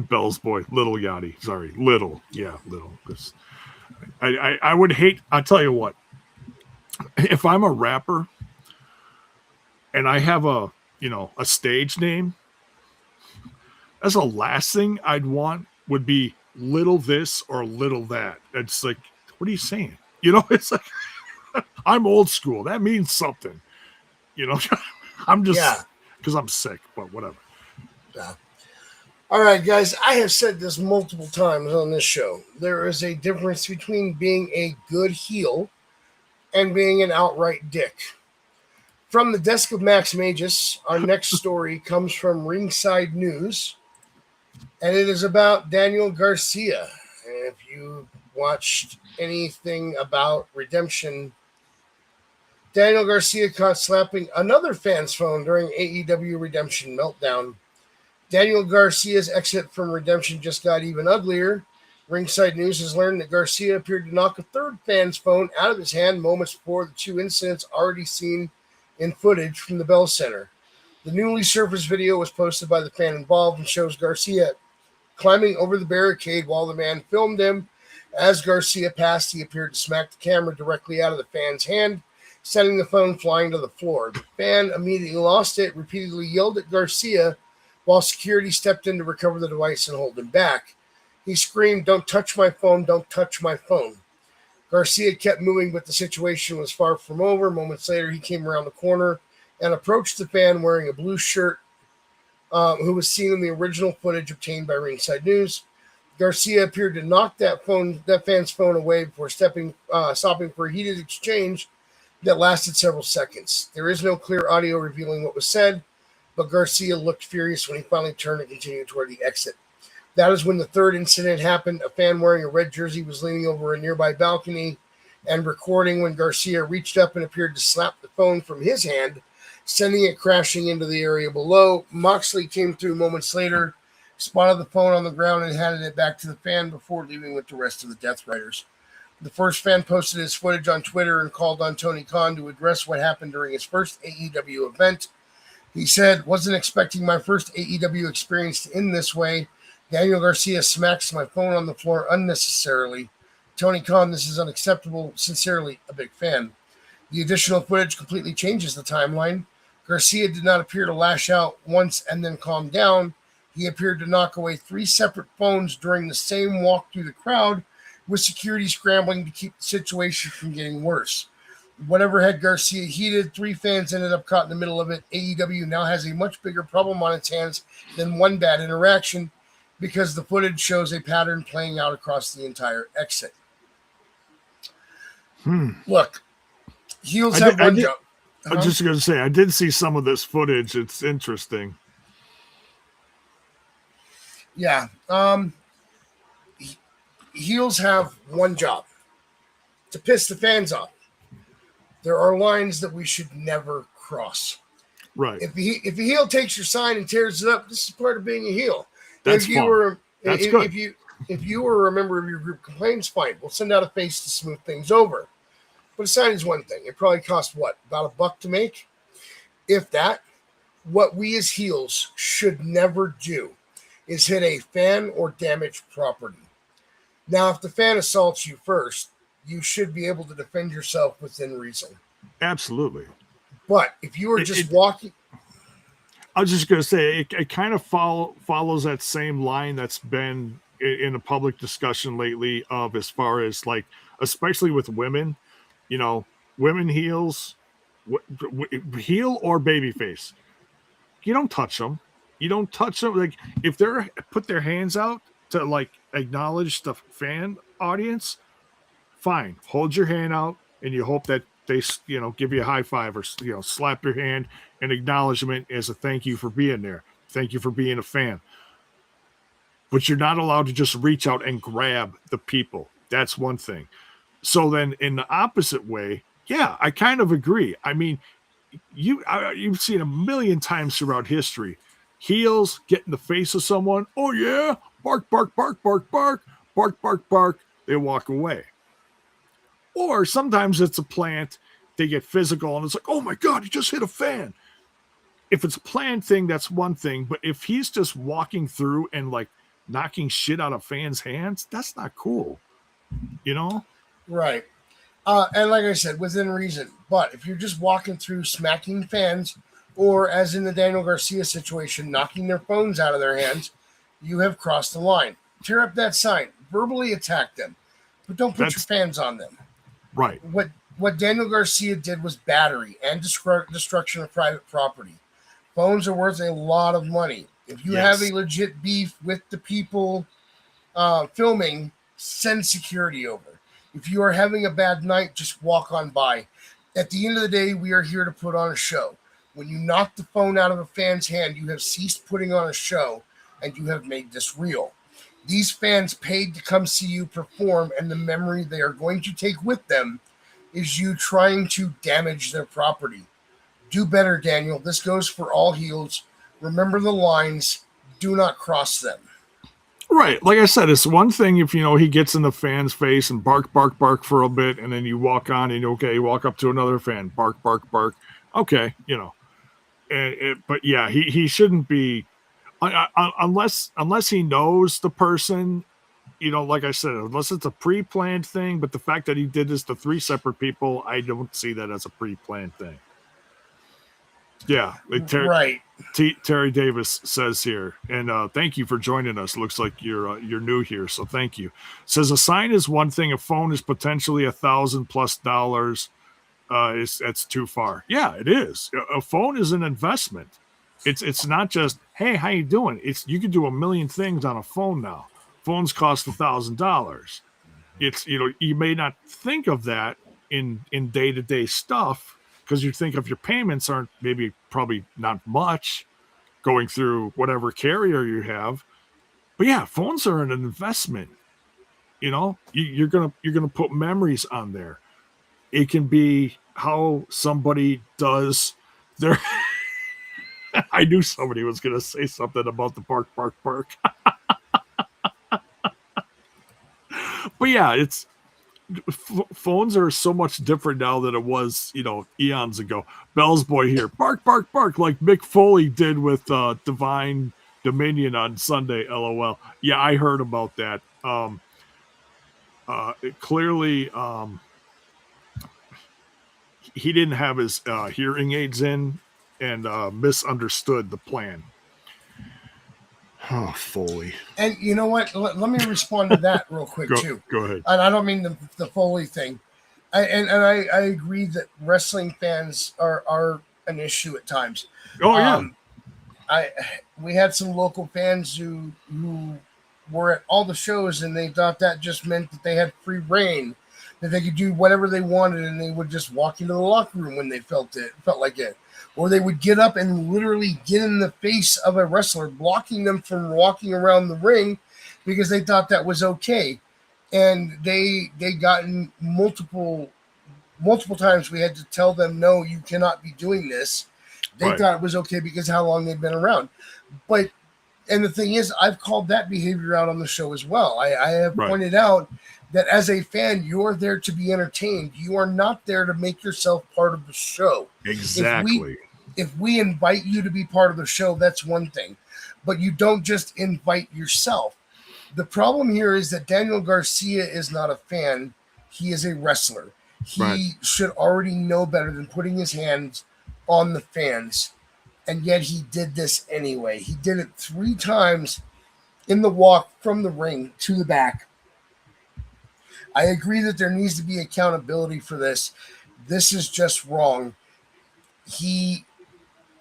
Bell's boy, Little Yachty. Sorry, Little. Yeah, Little. I would hate, I'll tell you what, if I'm a rapper and I have a stage name, that's the last thing I'd want would be Little this or Little that. It's like, what are you saying? It's like, I'm old school. That means something. I'm just, because I'm sick, but whatever. Yeah. All right, guys, I have said this multiple times on this show. There is a difference between being a good heel and being an outright dick. From the Desk of Max Magius, our next story comes from Ringside News, and it is about Daniel Garcia. And if you watched anything about Redemption, Daniel Garcia caught slapping another fan's phone during AEW Redemption Meltdown. Daniel Garcia's exit from Redemption just got even uglier. Ringside News has learned that Garcia appeared to knock a third fan's phone out of his hand moments before the two incidents already seen in footage from the Bell Center. The newly surfaced video was posted by the fan involved and shows Garcia climbing over the barricade while the man filmed him. As Garcia passed, he appeared to smack the camera directly out of the fan's hand, sending the phone flying to the floor. The fan immediately lost it, repeatedly yelled at Garcia, while security stepped in to recover the device and hold him back. He screamed, "Don't touch my phone, don't touch my phone." Garcia kept moving, but the situation was far from over. Moments later, he came around the corner and approached the fan wearing a blue shirt, who was seen in the original footage obtained by Ringside News. Garcia appeared to knock that fan's phone away before stopping for a heated exchange that lasted several seconds. There is no clear audio revealing what was said, but Garcia looked furious when he finally turned and continued toward the exit. That is when the third incident happened. A fan wearing a red jersey was leaning over a nearby balcony and recording when Garcia reached up and appeared to slap the phone from his hand, sending it crashing into the area below. Moxley came through moments later, spotted the phone on the ground, and handed it back to the fan before leaving with the rest of the Death Riders. The first fan posted his footage on Twitter and called on Tony Khan to address what happened during his first AEW event. He said, "Wasn't expecting my first AEW experience to end this way. Daniel Garcia smacks my phone on the floor unnecessarily. Tony Khan, this is unacceptable. Sincerely, a big fan." The additional footage completely changes the timeline. Garcia did not appear to lash out once and then calm down. He appeared to knock away 3 separate phones during the same walk through the crowd, with security scrambling to keep the situation from getting worse. Whatever had Garcia heated, 3 fans ended up caught in the middle of it. AEW now has a much bigger problem on its hands than one bad interaction, because the footage shows a pattern playing out across the entire exit. Look, heels have one job. I was just going to say, I did see some of this footage. It's interesting. Yeah. heels have one job: to piss the fans off. There are lines that we should never cross. Right. If a heel takes your sign and tears it up, this is part of being a heel. That's if you fun. were That's good. if you were a member of your group complains, fine. We'll send out a face to smooth things over. But a sign is one thing. It probably costs what? About $1 to make? If that. What we as heels should never do is hit a fan or damage property. Now, if the fan assaults you first, you should be able to defend yourself within reason. Absolutely. But if you are just walking... I was just going to say, it kind of follows that same line that's been in a public discussion lately of as far as like, especially with women, women heels, heel or babyface. You don't touch them. You don't touch them. Like if they're put their hands out to like acknowledge the fan audience, fine. Hold your hand out and you hope that they, give you a high five or, slap your hand in acknowledgement as a thank you for being there. Thank you for being a fan. But you're not allowed to just reach out and grab the people. That's one thing. So then in the opposite way, yeah, I kind of agree. I mean, you've seen a million times throughout history, heels get in the face of someone. Oh yeah, bark, bark, bark, bark, bark, bark, bark, bark. They walk away. Or sometimes it's a plant. They get physical and it's like, oh my God, you just hit a fan. If it's a planned thing, that's one thing. But if he's just walking through and like knocking shit out of fans' hands, that's not cool. Right. And like I said, within reason. But if you're just walking through smacking fans, or as in the Daniel Garcia situation, knocking their phones out of their hands, you have crossed the line. Tear up that sign. Verbally attack them. But don't put your fans on them. Right. What Daniel Garcia did was battery and destruction of private property. Phones are worth a lot of money. If you have a legit beef with the people filming, send security over. If you are having a bad night, just walk on by. At the end of the day, we are here to put on a show. When you knock the phone out of a fan's hand, you have ceased putting on a show, and you have made this real. These fans paid to come see you perform, and the memory they are going to take with them is you trying to damage their property. Do better, Daniel. This goes for all heels. Remember the lines. Do not cross them. Right. Like I said, it's one thing if, he gets in the fan's face and bark, bark, bark for a bit, and then you walk on and, you walk up to another fan, bark, bark, bark. Okay, but yeah, he shouldn't be, unless he knows the person, like I said, unless it's a pre-planned thing, but the fact that he did this to 3 separate people, I don't see that as a pre-planned thing. Yeah, right. Terry Davis says here, and thank you for joining us. Looks like you're new here, so thank you. Says a sign is one thing, a phone is potentially $1,000+. That's too far. Yeah, it is. A phone is an investment. It's not just, hey, how you doing? You can do a million things on a phone now. Phones cost $1,000. It's you may not think of that in day-to-day stuff, because you think of your payments aren't probably not much going through whatever carrier you have. But yeah, phones are an investment. You're gonna put memories on there. It can be how somebody does their. I knew somebody was gonna say something about the bark, bark, bark. But yeah, it's. Phones are so much different now than it was, eons ago. Bell's boy here, bark, bark, bark, like Mick Foley did with Divine Dominion on Sunday. LOL. Yeah, I heard about that. Clearly, he didn't have his hearing aids in and misunderstood the plan. Oh, Foley. And you know what? Let me respond to that real quick, too. Go ahead. And I don't mean the Foley thing. I agree that wrestling fans are an issue at times. Oh, yeah. We had some local fans who were at all the shows, and they thought that just meant that they had free reign, that they could do whatever they wanted, and they would just walk into the locker room when they felt like it. Or they would get up and literally get in the face of a wrestler, blocking them from walking around the ring because they thought that was okay. and they gotten multiple times we had to tell them, no, you cannot be doing this. They thought it was okay because how long they've been around. But, and the thing is, I've called that behavior out on the show as well. I have pointed out that as a fan, you're there to be entertained. You are not there to make yourself part of the show. Exactly. If we invite you to be part of the show, that's one thing. But you don't just invite yourself. The problem here is that Daniel Garcia is not a fan. He is a wrestler. He should already know better than putting his hands on the fans. And yet he did this anyway. He did it 3 times in the walk from the ring to the back. I agree that there needs to be accountability for this. This is just wrong. He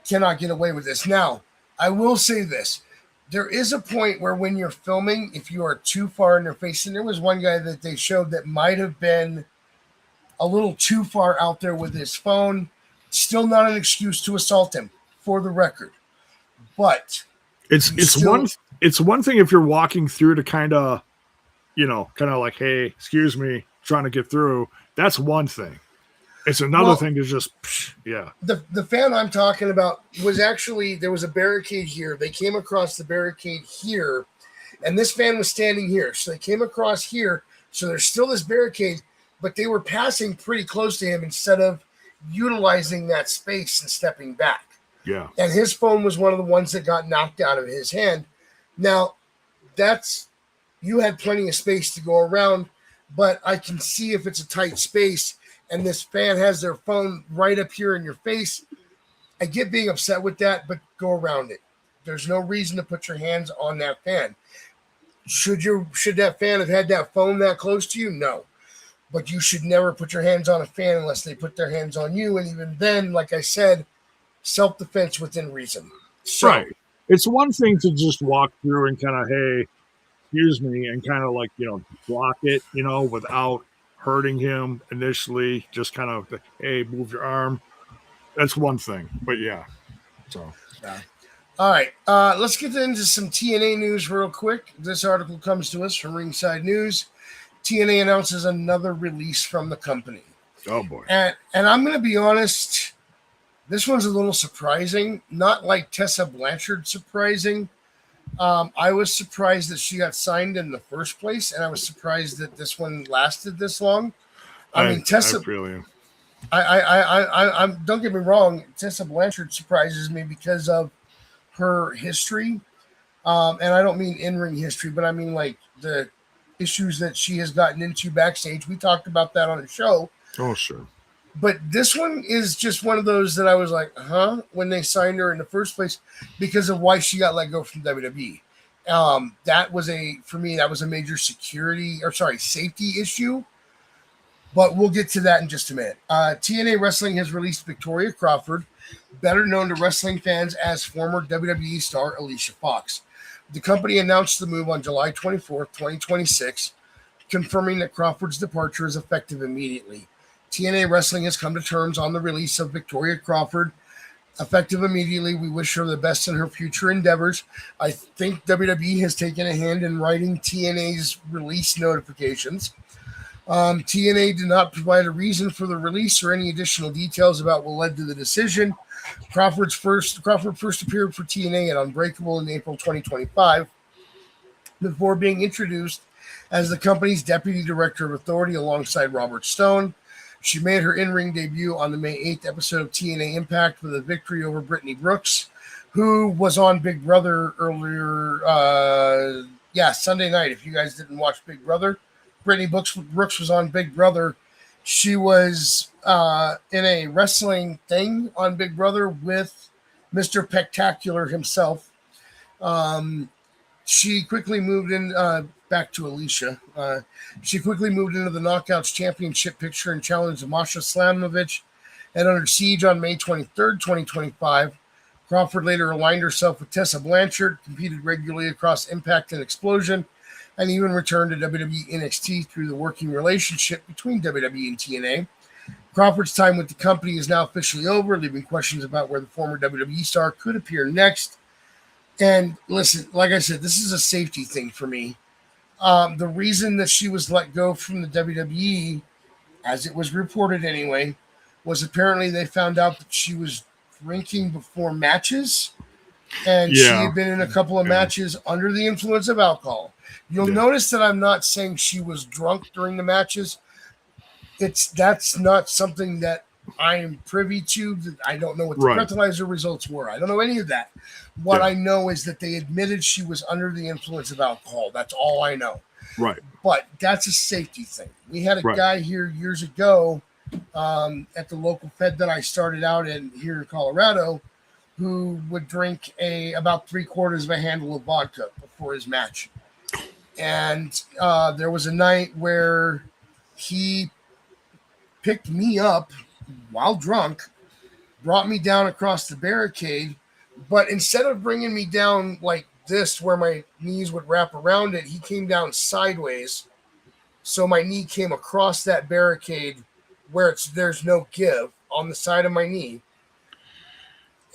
cannot get away with this. Now, I will say this. There is a point where when you're filming, if you are too far in their face, and there was one guy that they showed that might have been a little too far out there with his phone, still not an excuse to assault him, for the record. But it's one thing if you're walking through to kind of like, hey, excuse me, trying to get through. That's one thing. It's another thing to just, The fan I'm talking about was actually, there was a barricade here. They came across the barricade here, and this fan was standing here. So they came across here. So there's still this barricade, but they were passing pretty close to him instead of utilizing that space and stepping back. Yeah. And his phone was one of the ones that got knocked out of his hand. Now, you had plenty of space to go around, but I can see if it's a tight space and this fan has their phone right up here in your face. I get being upset with that, but go around it. There's no reason to put your hands on that fan. Should that fan have had that phone that close to you? No. But you should never put your hands on a fan unless they put their hands on you. And even then, like I said, self-defense within reason. So, right. It's one thing to just walk through and kind of, hey, excuse me, and kind of like, block it, without hurting him initially. Just kind of, hey, move your arm. That's one thing. But yeah. So. Yeah. All right. Let's get into some TNA news real quick. This article comes to us from Ringside News. TNA announces another release from the company. Oh, boy. And I'm going to be honest, this one's a little surprising. Not like Tessa Blanchard surprising. I was surprised that she got signed in the first place, and I was surprised that this one lasted this long. I mean, Tessa. I really am. I'm. Don't get me wrong. Tessa Blanchard surprises me because of her history, and I don't mean in-ring history, but I mean like the issues that she has gotten into backstage. We talked about that on the show. Oh, sure. But this one is just one of those that I was like, when they signed her in the first place because of why she got let go from WWE. That was a major safety issue. But we'll get to that in just a minute. TNA Wrestling has released Victoria Crawford, better known to wrestling fans as former WWE star Alicia Fox. The company announced the move on July 24th, 2026, confirming that Crawford's departure is effective immediately. TNA Wrestling has come to terms on the release of Victoria Crawford. Effective immediately, we wish her the best in her future endeavors. I think WWE has taken a hand in writing TNA's release notifications. TNA did not provide a reason for the release or any additional details about what led to the decision. Crawford first appeared for TNA at Unbreakable in April 2025 before being introduced as the company's Deputy Director of Authority alongside Robert Stone. She made her in-ring debut on the May 8th episode of TNA Impact with a victory over Brittany Brooks, who was on Big Brother earlier, Sunday night. If you guys didn't watch Big Brother, Brittany Brooks was on Big Brother. She was in a wrestling thing on Big Brother with Mr. Pectacular himself. She quickly moved in, back to Alicia. She quickly moved into the Knockouts Championship picture and challenged Masha Slamovich at Under Siege on May 23rd, 2025. Crawford later aligned herself with Tessa Blanchard, competed regularly across Impact and Explosion, and even returned to WWE NXT through the working relationship between WWE and TNA. Crawford's time with the company is now officially over, leaving questions about where the former WWE star could appear next. And listen, like I said, this is a safety thing for me. The reason that she was let go from the WWE, as it was reported anyway, was apparently they found out that she was drinking before matches, and she Yeah. had been in a couple of matches under the influence of alcohol. You'll notice that I'm not saying she was drunk during the matches. That's not something that I am privy to. I don't know what the breathalyzer results were. I don't know any of that. What I know is that they admitted she was under the influence of alcohol. That's all I know. Right. But that's a safety thing. We had a guy here years ago at the local Fed that I started out in here in Colorado who would drink about 3/4 of a handle of vodka before his match. And there was a night where he picked me up while drunk, brought me down across the barricade, but instead of bringing me down like this where my knees would wrap around it, he came down sideways. So my knee came across that barricade where there's no give on the side of my knee.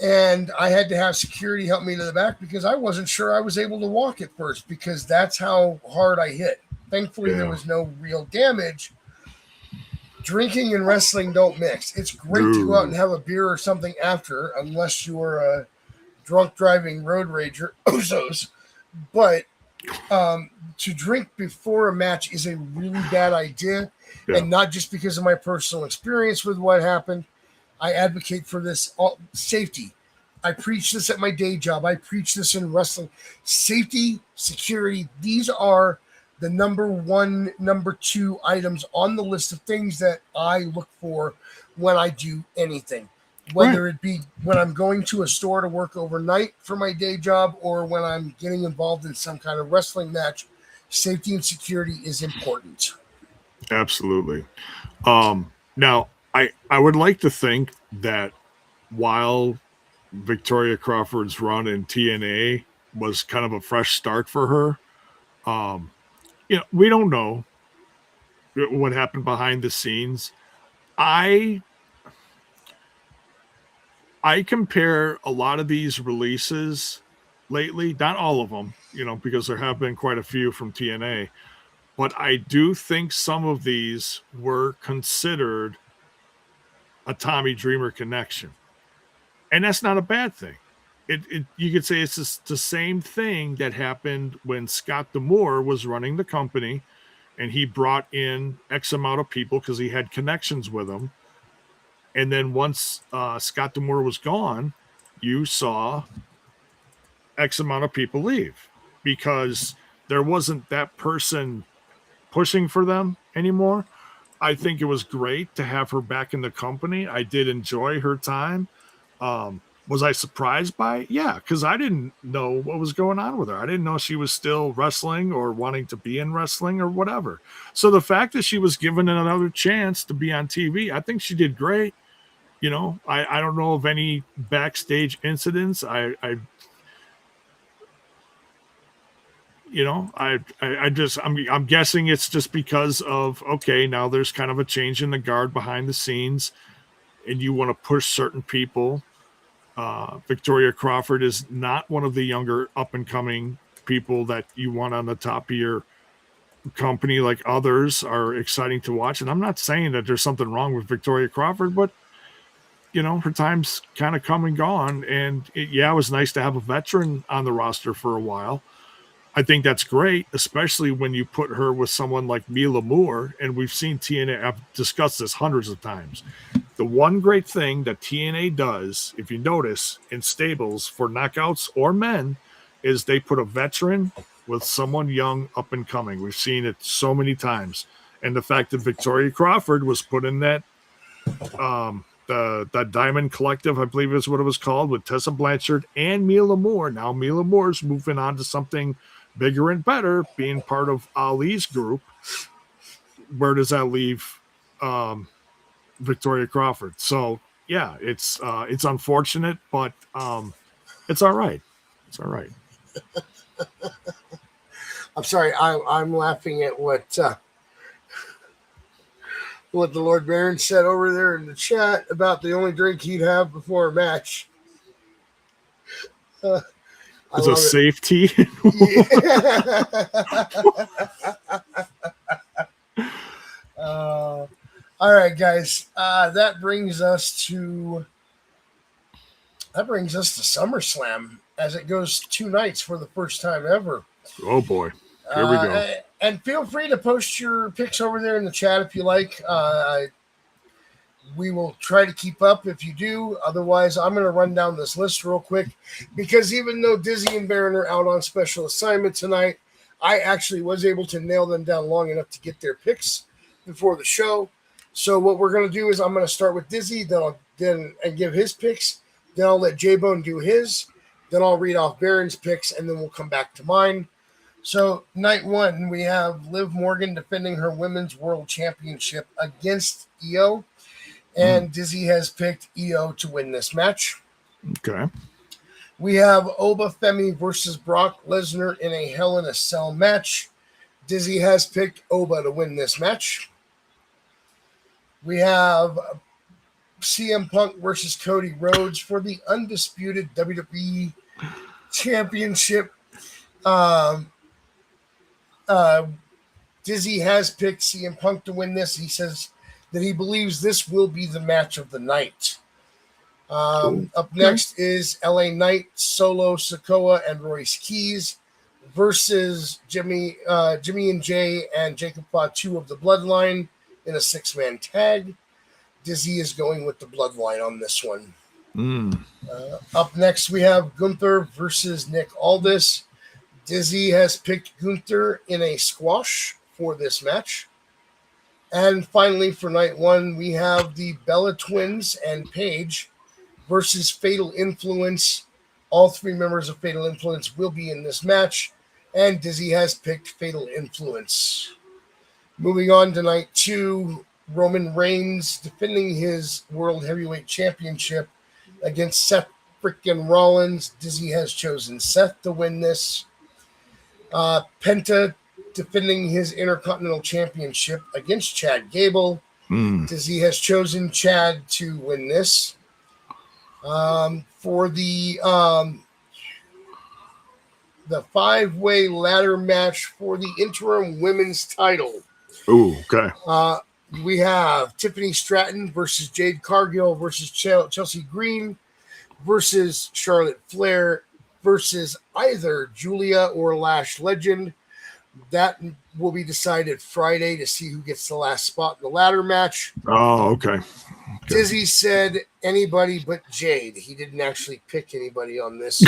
And I had to have security help me to the back because I wasn't sure I was able to walk at first because that's how hard I hit. Thankfully, there was no real damage. Drinking and wrestling don't mix. It's great to go out and have a beer or something after, unless you're a drunk driving road rager, Ozos. But to drink before a match is a really bad idea. Yeah. And not just because of my personal experience with what happened. I advocate for this safety. I preach this at my day job. I preach this in wrestling. Safety, security, these are the number one, number two items on the list of things that I look for when I do anything. Whether it be when I'm going to a store to work overnight for my day job or when I'm getting involved in some kind of wrestling match, safety and security is important. Absolutely. Now, I would like to think that while Victoria Crawford's run in TNA was kind of a fresh start for her, we don't know what happened behind the scenes. I compare a lot of these releases lately, not all of them, because there have been quite a few from TNA, but I do think some of these were considered a Tommy Dreamer connection. And that's not a bad thing. You could say it's just the same thing that happened when Scott D'Amore was running the company and he brought in X amount of people because he had connections with them. And then once Scott D'Amore was gone, you saw X amount of people leave because there wasn't that person pushing for them anymore. I think it was great to have her back in the company. I did enjoy her time. Was I surprised by it? Yeah, because I didn't know what was going on with her. I didn't know she was still wrestling or wanting to be in wrestling or whatever. So the fact that she was given another chance to be on TV, I think she did great. I don't know of any backstage incidents. I'm guessing it's just because of, okay, now there's kind of a change in the guard behind the scenes and you want to push certain people. Victoria Crawford is not one of the younger up and coming people that you want on the top of your company like others are exciting to watch. And I'm not saying that there's something wrong with Victoria Crawford, but her time's kind of come and gone. And it was nice to have a veteran on the roster for a while. I think that's great, especially when you put her with someone like Mila Moore. And we've seen TNA, I've discussed this hundreds of times. The one great thing that TNA does, if you notice, in stables for knockouts or men, is they put a veteran with someone young up and coming. We've seen it so many times. And the fact that Victoria Crawford was put in that the Diamond Collective, I believe is what it was called, with Tessa Blanchard and Mila Moore. Now Mila Moore's moving on to something bigger and better, being part of Ali's group. Where does that leave Victoria Crawford? So yeah, it's unfortunate, but it's all right. It's all right. I'm sorry, I'm laughing at what the Lord Baron said over there in the chat about the only drink he'd have before a match. It's a safety. All right, guys. That brings us to SummerSlam, as it goes 2 nights for the first time ever. Oh boy, here we go. And feel free to post your picks over there in the chat if you like. We will try to keep up if you do. Otherwise, I'm going to run down this list real quick, because even though Dizzy and Baron are out on special assignment tonight, I actually was able to nail them down long enough to get their picks before the show. So what we're going to do is I'm going to start with Dizzy, then give his picks. Then I'll let Jaybone do his. Then I'll read off Baron's picks, and then we'll come back to mine. So night 1, we have Liv Morgan defending her Women's World Championship against Io. And Dizzy has picked Io to win this match. Okay. We have Oba Femi versus Brock Lesnar in a Hell in a Cell match. Dizzy has picked Oba to win this match. We have CM Punk versus Cody Rhodes for the undisputed WWE Championship. Dizzy has picked CM Punk to win this. He says that he believes this will be the match of the night. Up next is LA Knight, Solo Sikoa, and Royce Keys versus Jimmy and Jay and Jacob Fatu of the Bloodline in a 6-man tag. Dizzy is going with the Bloodline on this one. Up next, we have Gunther versus Nick Aldis. Dizzy has picked Gunther in a squash for this match. And finally, for night 1, we have the Bella Twins and Paige versus Fatal Influence. All 3 members of Fatal Influence will be in this match, and Dizzy has picked Fatal Influence. Moving on to night 2, Roman Reigns defending his World Heavyweight Championship against Seth frickin' Rollins. Dizzy has chosen Seth to win this. Penta defending his Intercontinental Championship against Chad Gable. Dizzy has chosen Chad to win this. For the 5-way ladder match for the interim women's title. Ooh, okay. We have Tiffany Stratton versus Jade Cargill versus Chelsea Green versus Charlotte Flair versus either Julia or Lash Legend. That will be decided Friday to see who gets the last spot in the ladder match. Oh, okay. Dizzy said anybody but Jade. He didn't actually pick anybody on this.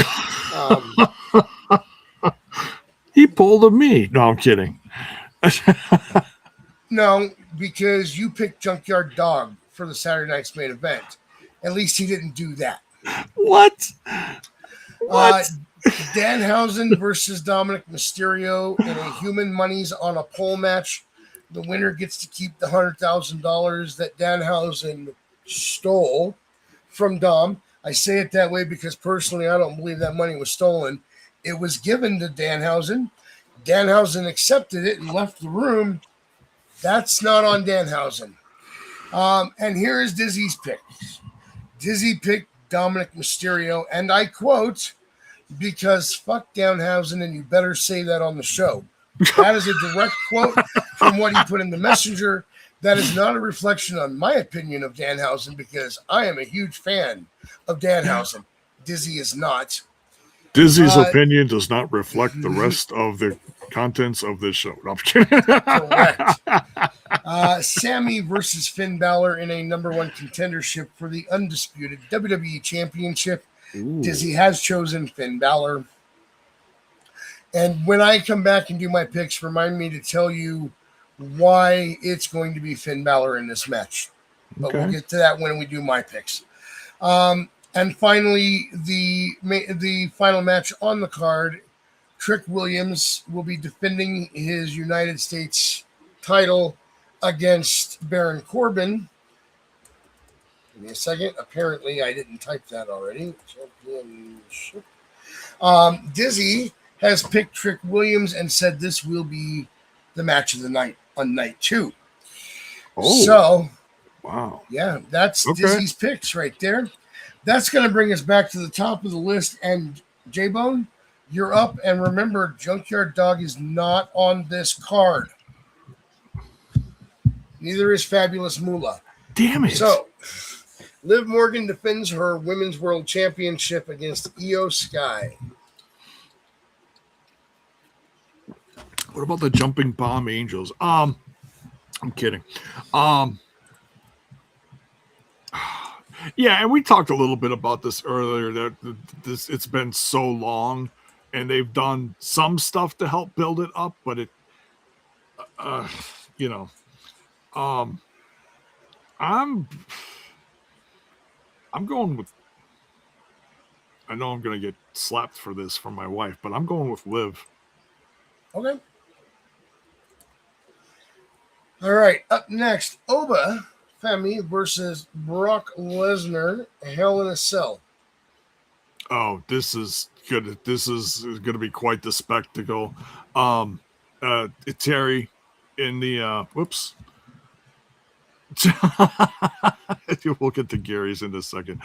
He pulled a me. No, I'm kidding. No, because you picked Junkyard Dog for the Saturday night's main event. At least he didn't do that. What? Danhausen versus Dominic Mysterio in a Human Monies on a pole match. The winner gets to keep the $100,000 that Danhausen stole from Dom. I say it that way because personally I don't believe that money was stolen. It was given to Danhausen. Danhausen accepted it and left the room. That's not on Danhausen. And here is Dizzy's pick. Dizzy picked Dominic Mysterio, and I quote, because fuck Danhausen, and you better say that on the show. That is a direct quote from what he put in the messenger. That is not a reflection on my opinion of Danhausen, because I am a huge fan of Danhausen. Dizzy is not. Dizzy's opinion does not reflect the rest of the contents of this show. No, I'm kidding. Correct. Sammy versus Finn Balor in a number 1 contendership for the undisputed WWE Championship. Ooh. Dizzy has chosen Finn Balor. And when I come back and do my picks, remind me to tell you why it's going to be Finn Balor in this match. But we'll get to that when we do my picks. And finally, the final match on the card, Trick Williams will be defending his United States title against Baron Corbin. Give me a second. Apparently, I didn't type that already. Championship. Dizzy has picked Trick Williams and said this will be the match of the night on night 2. Oh, so, wow. Yeah, that's Dizzy's picks right there. That's going to bring us back to the top of the list. And Jaybone, You're up, and remember, Junkyard Dog is not on this card. Neither is Fabulous Moolah. Damn it. So, Liv Morgan defends her Women's World Championship against Io Sky. What about the Jumping Bomb Angels? I'm kidding. Yeah, and we talked a little bit about this earlier, that it's been so long, and they've done some stuff to help build it up, but it, you know, I'm going with, I know I'm going to get slapped for this from my wife, but I'm going with Liv. Okay. All right, up next, Oba Femi versus Brock Lesnar, Hell in a Cell. Oh, this is good. This is going to be quite the spectacle. Terry in the whoops. We'll get to Gary's in a second.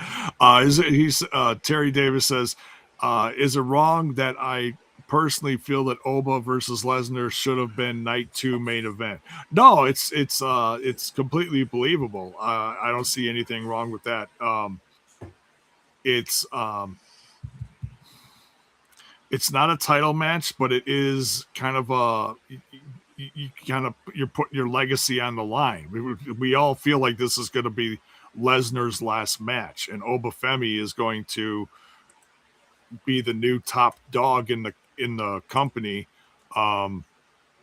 Terry Davis says, is it wrong that I personally feel that Oba versus Lesnar should have been night 2 main event? No, it's completely believable. I don't see anything wrong with that. It's not a title match, but it is kind of you're putting your legacy on the line. We all feel like this is going to be Lesnar's last match, and Oba Femi is going to be the new top dog in the company.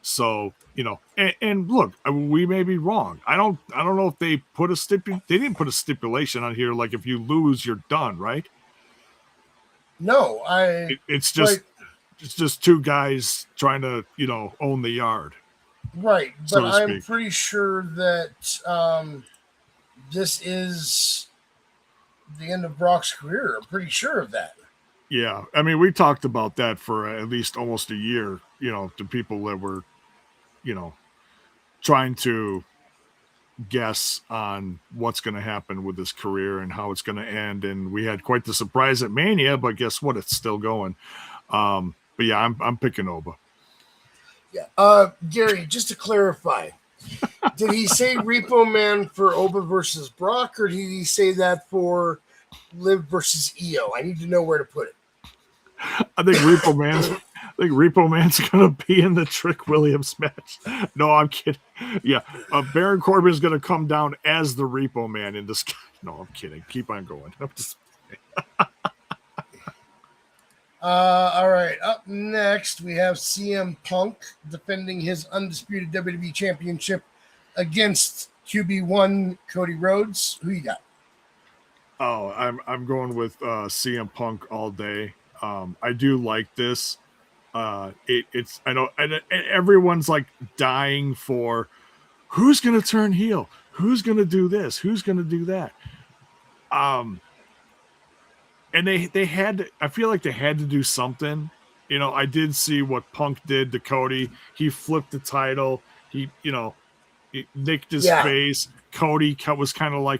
So, you know, and look, we may be wrong. I don't know if they put they didn't put a stipulation on here like if you lose, you're done, right? No, it's just two guys trying to, you know, own the yard. Right, but I'm pretty sure that this is the end of Brock's career. I'm pretty sure of that. Yeah, I mean, we talked about that for at least almost a year, you know, to people that were, you know, trying to guess on what's going to happen with his career and how it's going to end. And we had quite the surprise at Mania, but guess what? It's still going. But yeah, I'm picking Oba. Yeah. Gary, just to clarify, did he say Repo Man for Oba versus Brock, or did he say that for Liv versus Io? I need to know where to put it. I think Repo Man's gonna be in the Trick Williams match. No, I'm kidding. Yeah, Baron Corbin is gonna come down as the Repo Man in this. No, I'm kidding. Keep on going. All right. Up next, we have CM Punk defending his undisputed WWE Championship against QB1 Cody Rhodes. Who you got? Oh, I'm going with CM Punk all day. I do like this. It's I know, and everyone's like dying for who's going to turn heel, who's going to do this, who's going to do that. And they had to, I feel like they had to do something. You know, I did see what Punk did to Cody. He flipped the title. He nicked his face. Cody was kind of like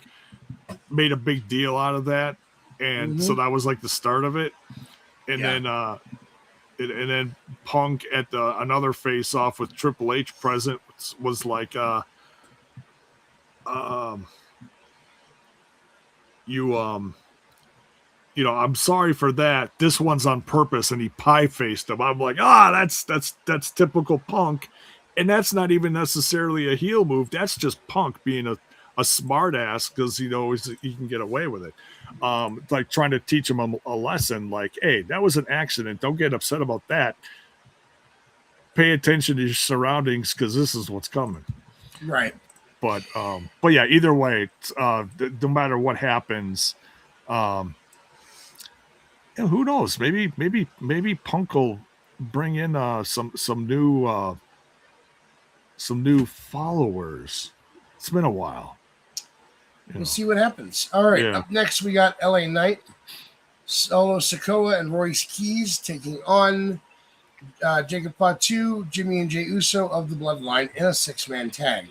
made a big deal out of that. And so that was like the start of it. And then Punk at another face off with Triple H present was like, you know, I'm sorry for that. This one's on purpose, and he pie-faced him. I'm like, that's typical Punk, and that's not even necessarily a heel move. That's just Punk being a smart ass because he knows he can get away with it. Like trying to teach him a lesson. Like, hey, that was an accident. Don't get upset about that. Pay attention to your surroundings because this is what's coming. Right. But yeah, either way, no matter what happens. Who knows? Maybe Punk will bring in some new followers. It's been a while. We'll see what happens. All right. Yeah. Up next, we got LA Knight, Solo Sikoa, and Royce Keys taking on Jacob Fatu, Jimmy and Jey Uso of the Bloodline in a 6-man tag.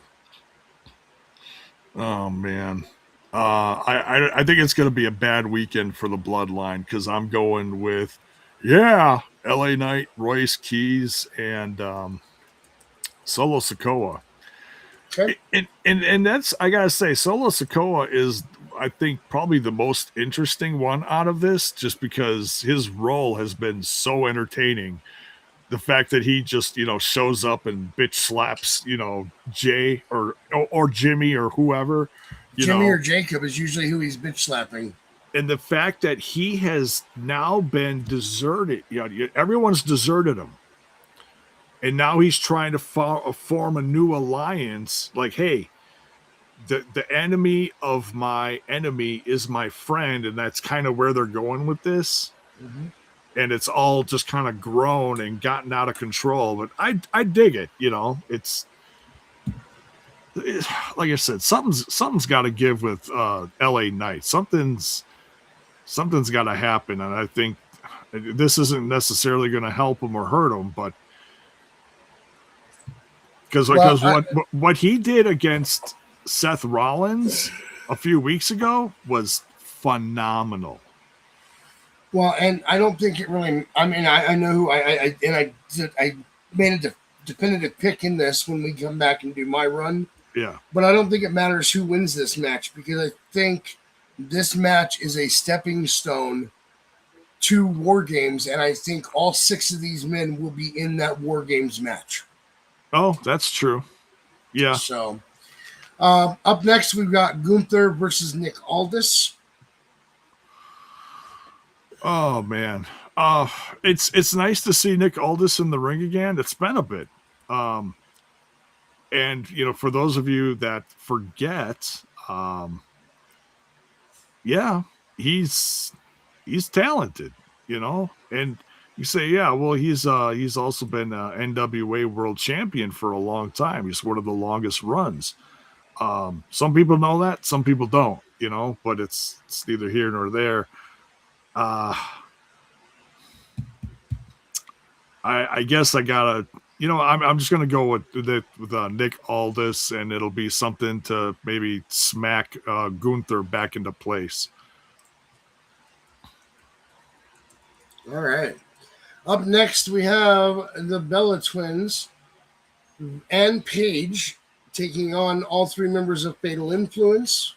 Oh man. I think it's going to be a bad weekend for the Bloodline because I'm going with, LA Knight, Royce Keys, and Solo Sikoa. Okay. And that's, I gotta say, Solo Sikoa is, I think, probably the most interesting one out of this, just because his role has been so entertaining. The fact that he just, shows up and bitch slaps, Jay or Jimmy or whoever, Jimmy or Jacob is usually who he's bitch slapping. and the fact that he has now been deserted, everyone's deserted him. And now he's trying to form a new alliance. Like, hey, the enemy of my enemy is my friend, and that's kind of where they're going with this. Mm-hmm. And it's all just kind of grown and gotten out of control. But I dig it. It's like I said, something's got to give with LA Knight. Something's got to happen, and I think this isn't necessarily going to help him or hurt him, but because what he did against Seth Rollins a few weeks ago was phenomenal. Well, and I don't think it really. I mean, I know who I made a definitive pick in this when we come back and do my run. Yeah, but I don't think it matters who wins this match, because I think this match is a stepping stone to War Games, and I think all 6 of these men will be in that War Games match. Oh, that's true. Yeah. So, up next we've got Gunther versus Nick Aldis. Oh man, it's nice to see Nick Aldis in the ring again. It's been a bit, and for those of you that forget, yeah, he's talented, and you say, yeah, well, he's also been NWA World Champion for a long time. He's one of the longest runs. Some people know that, some people don't, but it's neither here nor there. I guess I gotta, I'm just gonna go with Nick Aldis, and it'll be something to maybe smack Gunther back into place. All right. Up next, we have the Bella Twins and Paige taking on all 3 members of Fatal Influence.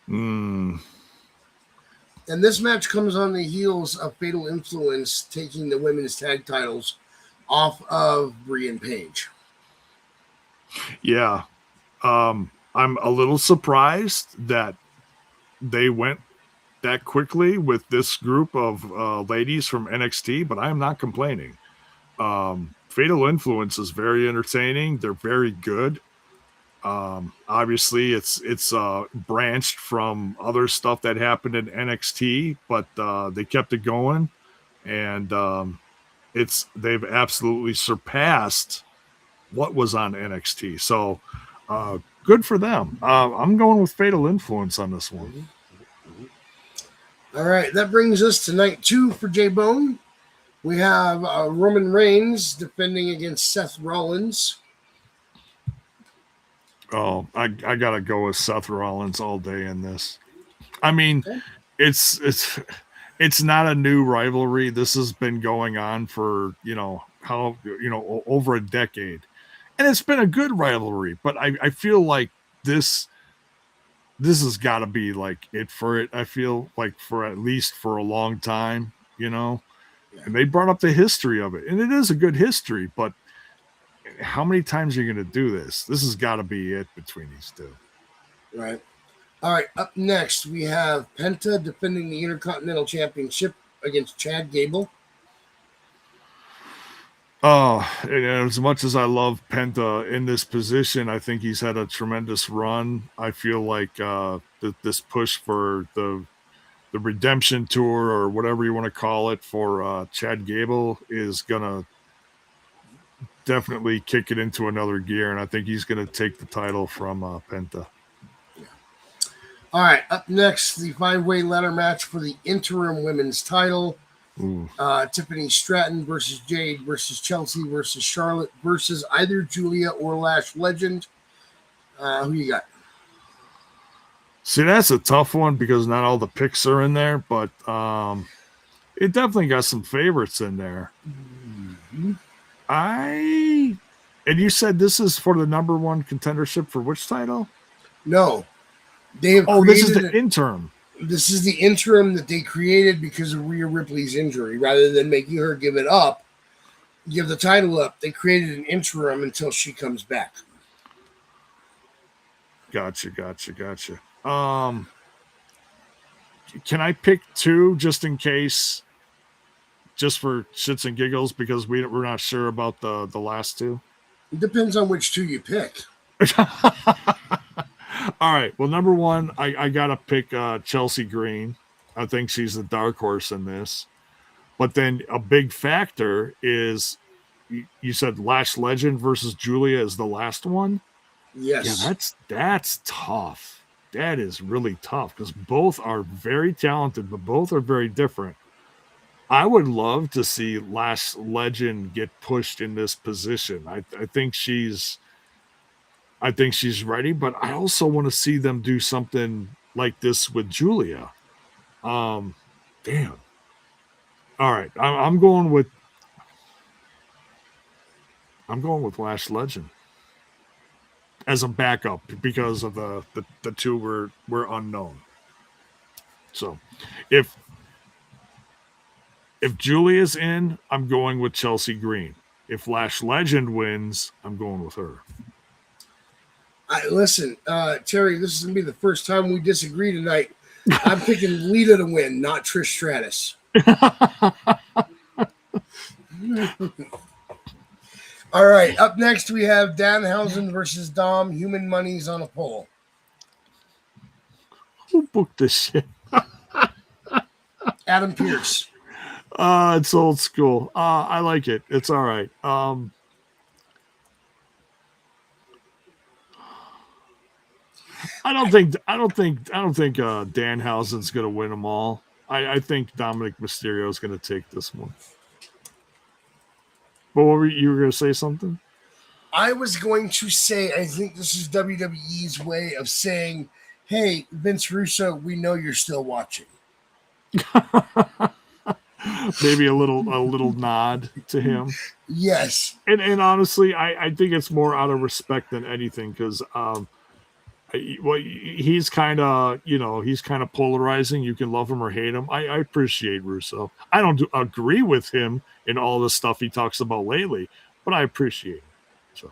Hmm. And this match comes on the heels of Fatal Influence taking the women's tag titles off of Brie and Paige. Yeah. I'm a little surprised that they went that quickly with this group of ladies from NXT, but I am not complaining. Fatal Influence is very entertaining. They're very good. Obviously it's branched from other stuff that happened in NXT, but they kept it going, and they've absolutely surpassed what was on NXT. So good for them. I'm going with Fatal Influence on this one. All right, that brings us to night 2 for Jaybone. We have Roman Reigns defending against Seth Rollins. Oh, I gotta go with Seth Rollins all day in this. I mean, Okay. It's not a new rivalry. This has been going on for over a decade, and it's been a good rivalry. But I feel like this has got to be like it for it. I feel like for at least for a long time, and they brought up the history of it, and it is a good history, but how many times are you going to do this? This has got to be it between these two. Right. All right, up next, we have Penta defending the Intercontinental Championship against Chad Gable. Oh, and as much as I love Penta in this position, I think he's had a tremendous run. I feel like this push for the redemption tour, or whatever you want to call it, for Chad Gable is going to definitely kick it into another gear, and I think he's going to take the title from Penta. All right, up next, the 5-way ladder match for the interim women's title. Tiffany Stratton versus Jade versus Chelsea versus Charlotte versus either Julia or Lash Legend. Who you got? See, that's a tough one because not all the picks are in there, but It definitely got some favorites in there. Mm-hmm. And you said this is for the number one contendership for which title? No, they have This is created the interim. This is the interim that they created because of Rhea Ripley's injury. Rather than making her give it up, give the title up, they created an interim until she comes back. Gotcha. Can I pick two just in case, just for shits and giggles, because we're not sure about the last two? It depends on which two you pick. All right. Well, number one, I gotta pick Chelsea Green. I think she's the dark horse in this. But then a big factor is you said Lash Legend versus Julia is the last one. Yes. Yeah, that's tough. That is really tough because both are very talented, but both are very different. I would love to see Lash Legend get pushed in this position. I think she's ready, but I also want to see them do something like this with Julia. Damn. All right, I'm going with Lash Legend as a backup because of the two were unknown. So, if Julia's in, I'm going with Chelsea Green. If Lash Legend wins, I'm going with her. Listen, Terry, this is going to be the first time we disagree tonight. I'm picking Lita to win, not Trish Stratus. All right, up next we have Danhausen versus Dom. Human Money's on a pole. Who booked this shit? Adam Pearce. It's old school. I like it. It's all right. I don't think Danhausen's going to win them all. I think Dominic Mysterio is going to take this one. But you were going to say something? I was going to say I think this is WWE's way of saying, "Hey, Vince Russo, we know you're still watching." Maybe a little nod to him. Yes. And honestly, I think it's more out of respect than anything because he's kind of polarizing. You can love him or hate him. I appreciate Russo. I don't agree with him in all the stuff he talks about lately, but I appreciate him. So.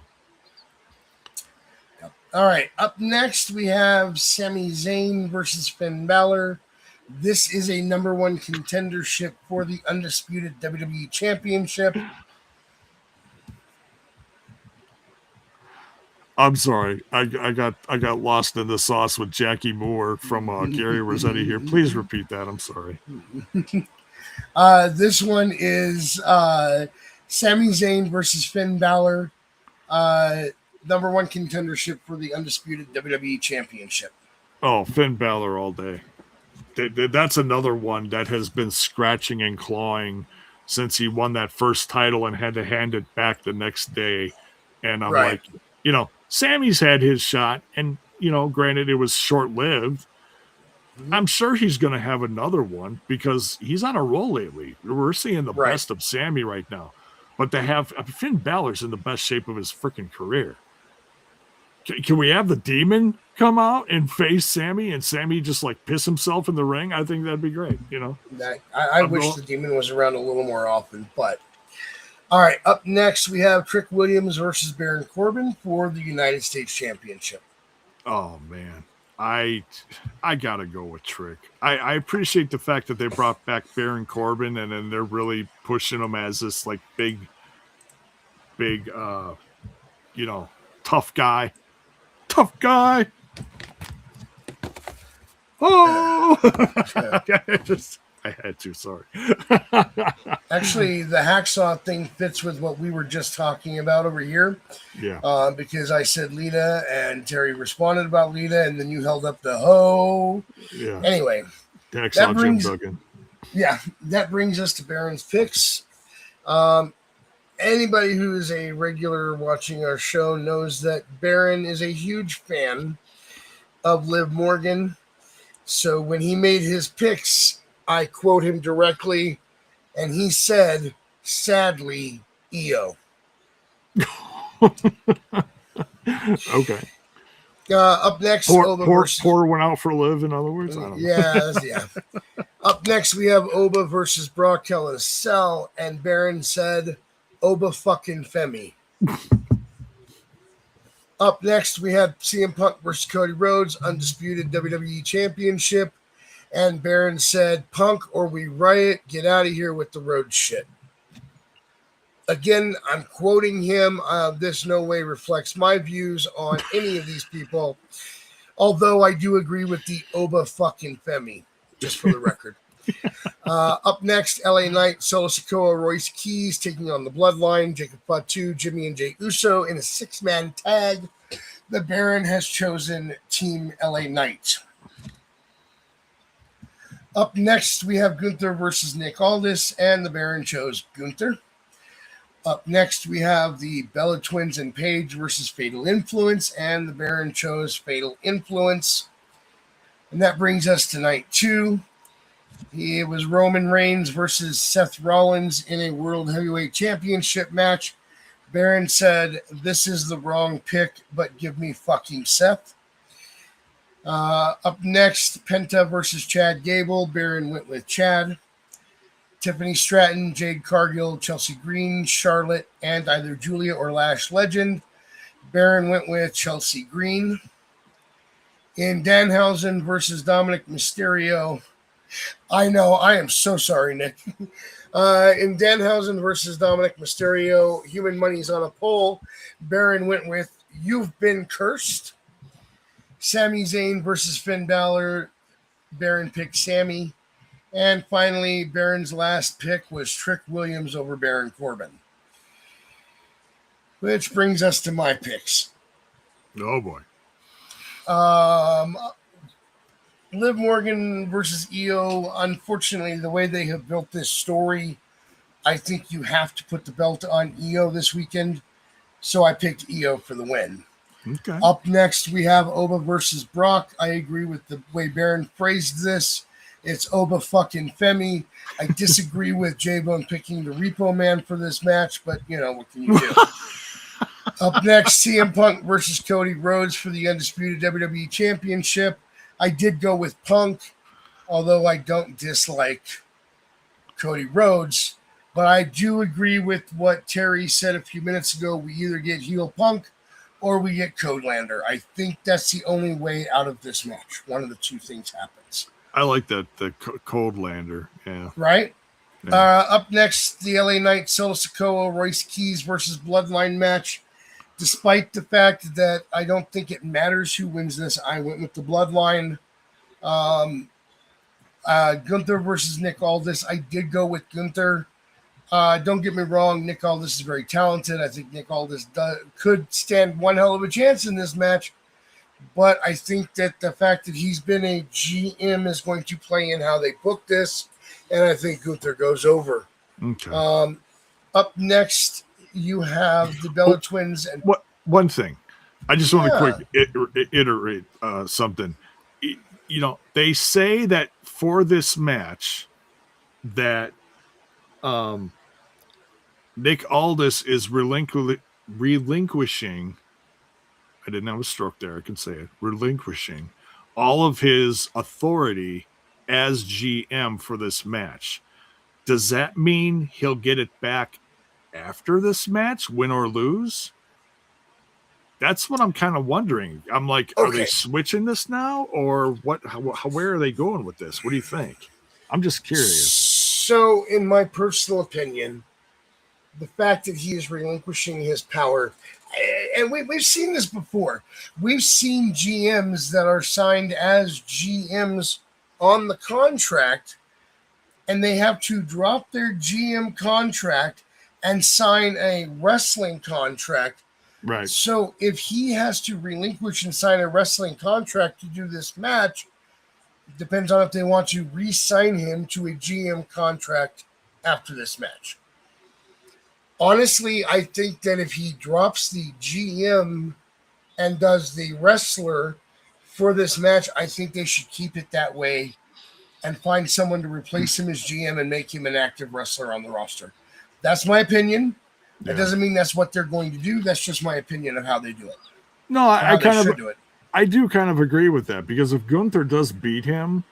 All right. Up next, we have Sami Zayn versus Finn Balor. This is a number one contendership for the undisputed WWE Championship. I'm sorry. I got lost in the sauce with Jackie Moore from Gary Rossetti here. Please repeat that. I'm sorry. This one is Sami Zayn versus Finn Balor. Number one contendership for the undisputed WWE Championship. Oh, Finn Balor all day. That's another one that has been scratching and clawing since he won that first title and had to hand it back the next day. And I'm like, Sammy's had his shot, and granted it was short-lived. I'm sure he's going to have another one because he's on a roll lately. We're seeing the best of Sammy right now. But to have Finn Balor's in the best shape of his freaking career. Can we have the Demon come out and face Sammy and Sammy just like piss himself in the ring? I think that'd be great. I wish the Demon was around a little more often, but all right. Up next, we have Trick Williams versus Baron Corbin for the United States Championship. Oh man, I gotta go with Trick. I appreciate the fact that they brought back Baron Corbin and then they're really pushing him as this like big, tough guy. Tough guy. Oh, I had to. Sorry. Actually, the hacksaw thing fits with what we were just talking about over here. Yeah. Because I said Lita, and Terry responded about Lita, and then you held up the ho. Yeah. Anyway, that brings us to Baron's picks. Anybody who is a regular watching our show knows that Baron is a huge fan of Liv Morgan. So when he made his picks, I quote him directly, And he said, sadly, EO. Okay. Up next, Oba versus... Poor went out for live, in other words? I don't know. Yeah. Up next, we have Oba versus Brock Hell in a Cell, and Baron said, Oba fucking Femi. Up next, we had CM Punk versus Cody Rhodes, undisputed WWE Championship, and Baron said, Punk or we riot, get out of here with the road shit. Again, I'm quoting him. This no way reflects my views on any of these people, although I do agree with the Oba fucking Femi, just for the record. Up next, LA Knight, Solo Sikoa, Royce Keys taking on the Bloodline, Jacob Fatu, Jimmy and Jay Uso in a 6-man tag. The Baron has chosen Team LA Knight. Up next, we have Gunther versus Nick Aldis, and the Baron chose Gunther. Up next, we have the Bella Twins and Paige versus Fatal Influence, and the Baron chose Fatal Influence. And that brings us to night 2. It was Roman Reigns versus Seth Rollins in a World Heavyweight Championship match. Baron said, this is the wrong pick, but give me fucking Seth. Up next, Penta versus Chad Gable. Baron went with Chad. Tiffany Stratton, Jade Cargill, Chelsea Green, Charlotte, and either Julia or Lash Legend. Baron went with Chelsea Green. In Danhausen versus Dominic Mysterio. I know, I am so sorry, Nick. In Danhausen versus Dominic Mysterio, Human Money's on a pole. Baron went with You've Been Cursed. Sami Zayn versus Finn Balor. Baron picked Sami. And finally, Baron's last pick was Trick Williams over Baron Corbin. Which brings us to my picks. Oh, boy. Liv Morgan versus EO. Unfortunately, the way they have built this story, I think you have to put the belt on EO this weekend. So I picked EO for the win. Okay. Up next, we have Oba versus Brock. I agree with the way Baron phrased this. It's Oba fucking Femi. I disagree with Jaybone picking the Repo Man for this match, but, you know, what can you do? Up next, CM Punk versus Cody Rhodes for the undisputed WWE Championship. I did go with Punk, although I don't dislike Cody Rhodes. But I do agree with what Terry said a few minutes ago. We either get heel Punk or we get Codelander. I think that's the only way out of this match. One of the two things happens. I like that, the Codelander. Yeah. Right? Yeah. Up next, the LA Knight, Solo Sikoa, Royce Keys versus Bloodline match. Despite the fact that I don't think it matters who wins this, I went with the Bloodline. Gunther versus Nick Aldis. I did go with Gunther. Don't get me wrong, Nick Aldis is very talented. I think Nick Aldis could stand one hell of a chance in this match. But I think that the fact that he's been a GM is going to play in how they book this. And I think Gunther goes over. Okay. Up next, you have the Bella Twins. And one thing. I just want to quick iterate something. You know, they say that for this match that Nick Aldis is relinquishing, I didn't have a stroke there, I can say it, relinquishing all of his authority as GM for this match. Does that mean he'll get it back after this match, win or lose? That's what I'm kind of wondering. I'm like, Are they switching this now, or what? Where are they going with this? What do you think? I'm just curious. So, in my personal opinion, the fact that he is relinquishing his power, and we've seen this before. We've seen GMs that are signed as GMs on the contract, and they have to drop their GM contract and sign a wrestling contract. Right. So if he has to relinquish and sign a wrestling contract to do this match, it depends on if they want to re-sign him to a GM contract after this match. Honestly, I think that if he drops the GM and does the wrestler for this match, I think they should keep it that way and find someone to replace him as GM and make him an active wrestler on the roster. That's my opinion. That doesn't mean that's what they're going to do. That's just my opinion of how they do it. No, I kind of do it. I do kind of agree with that, because if Gunther does beat him,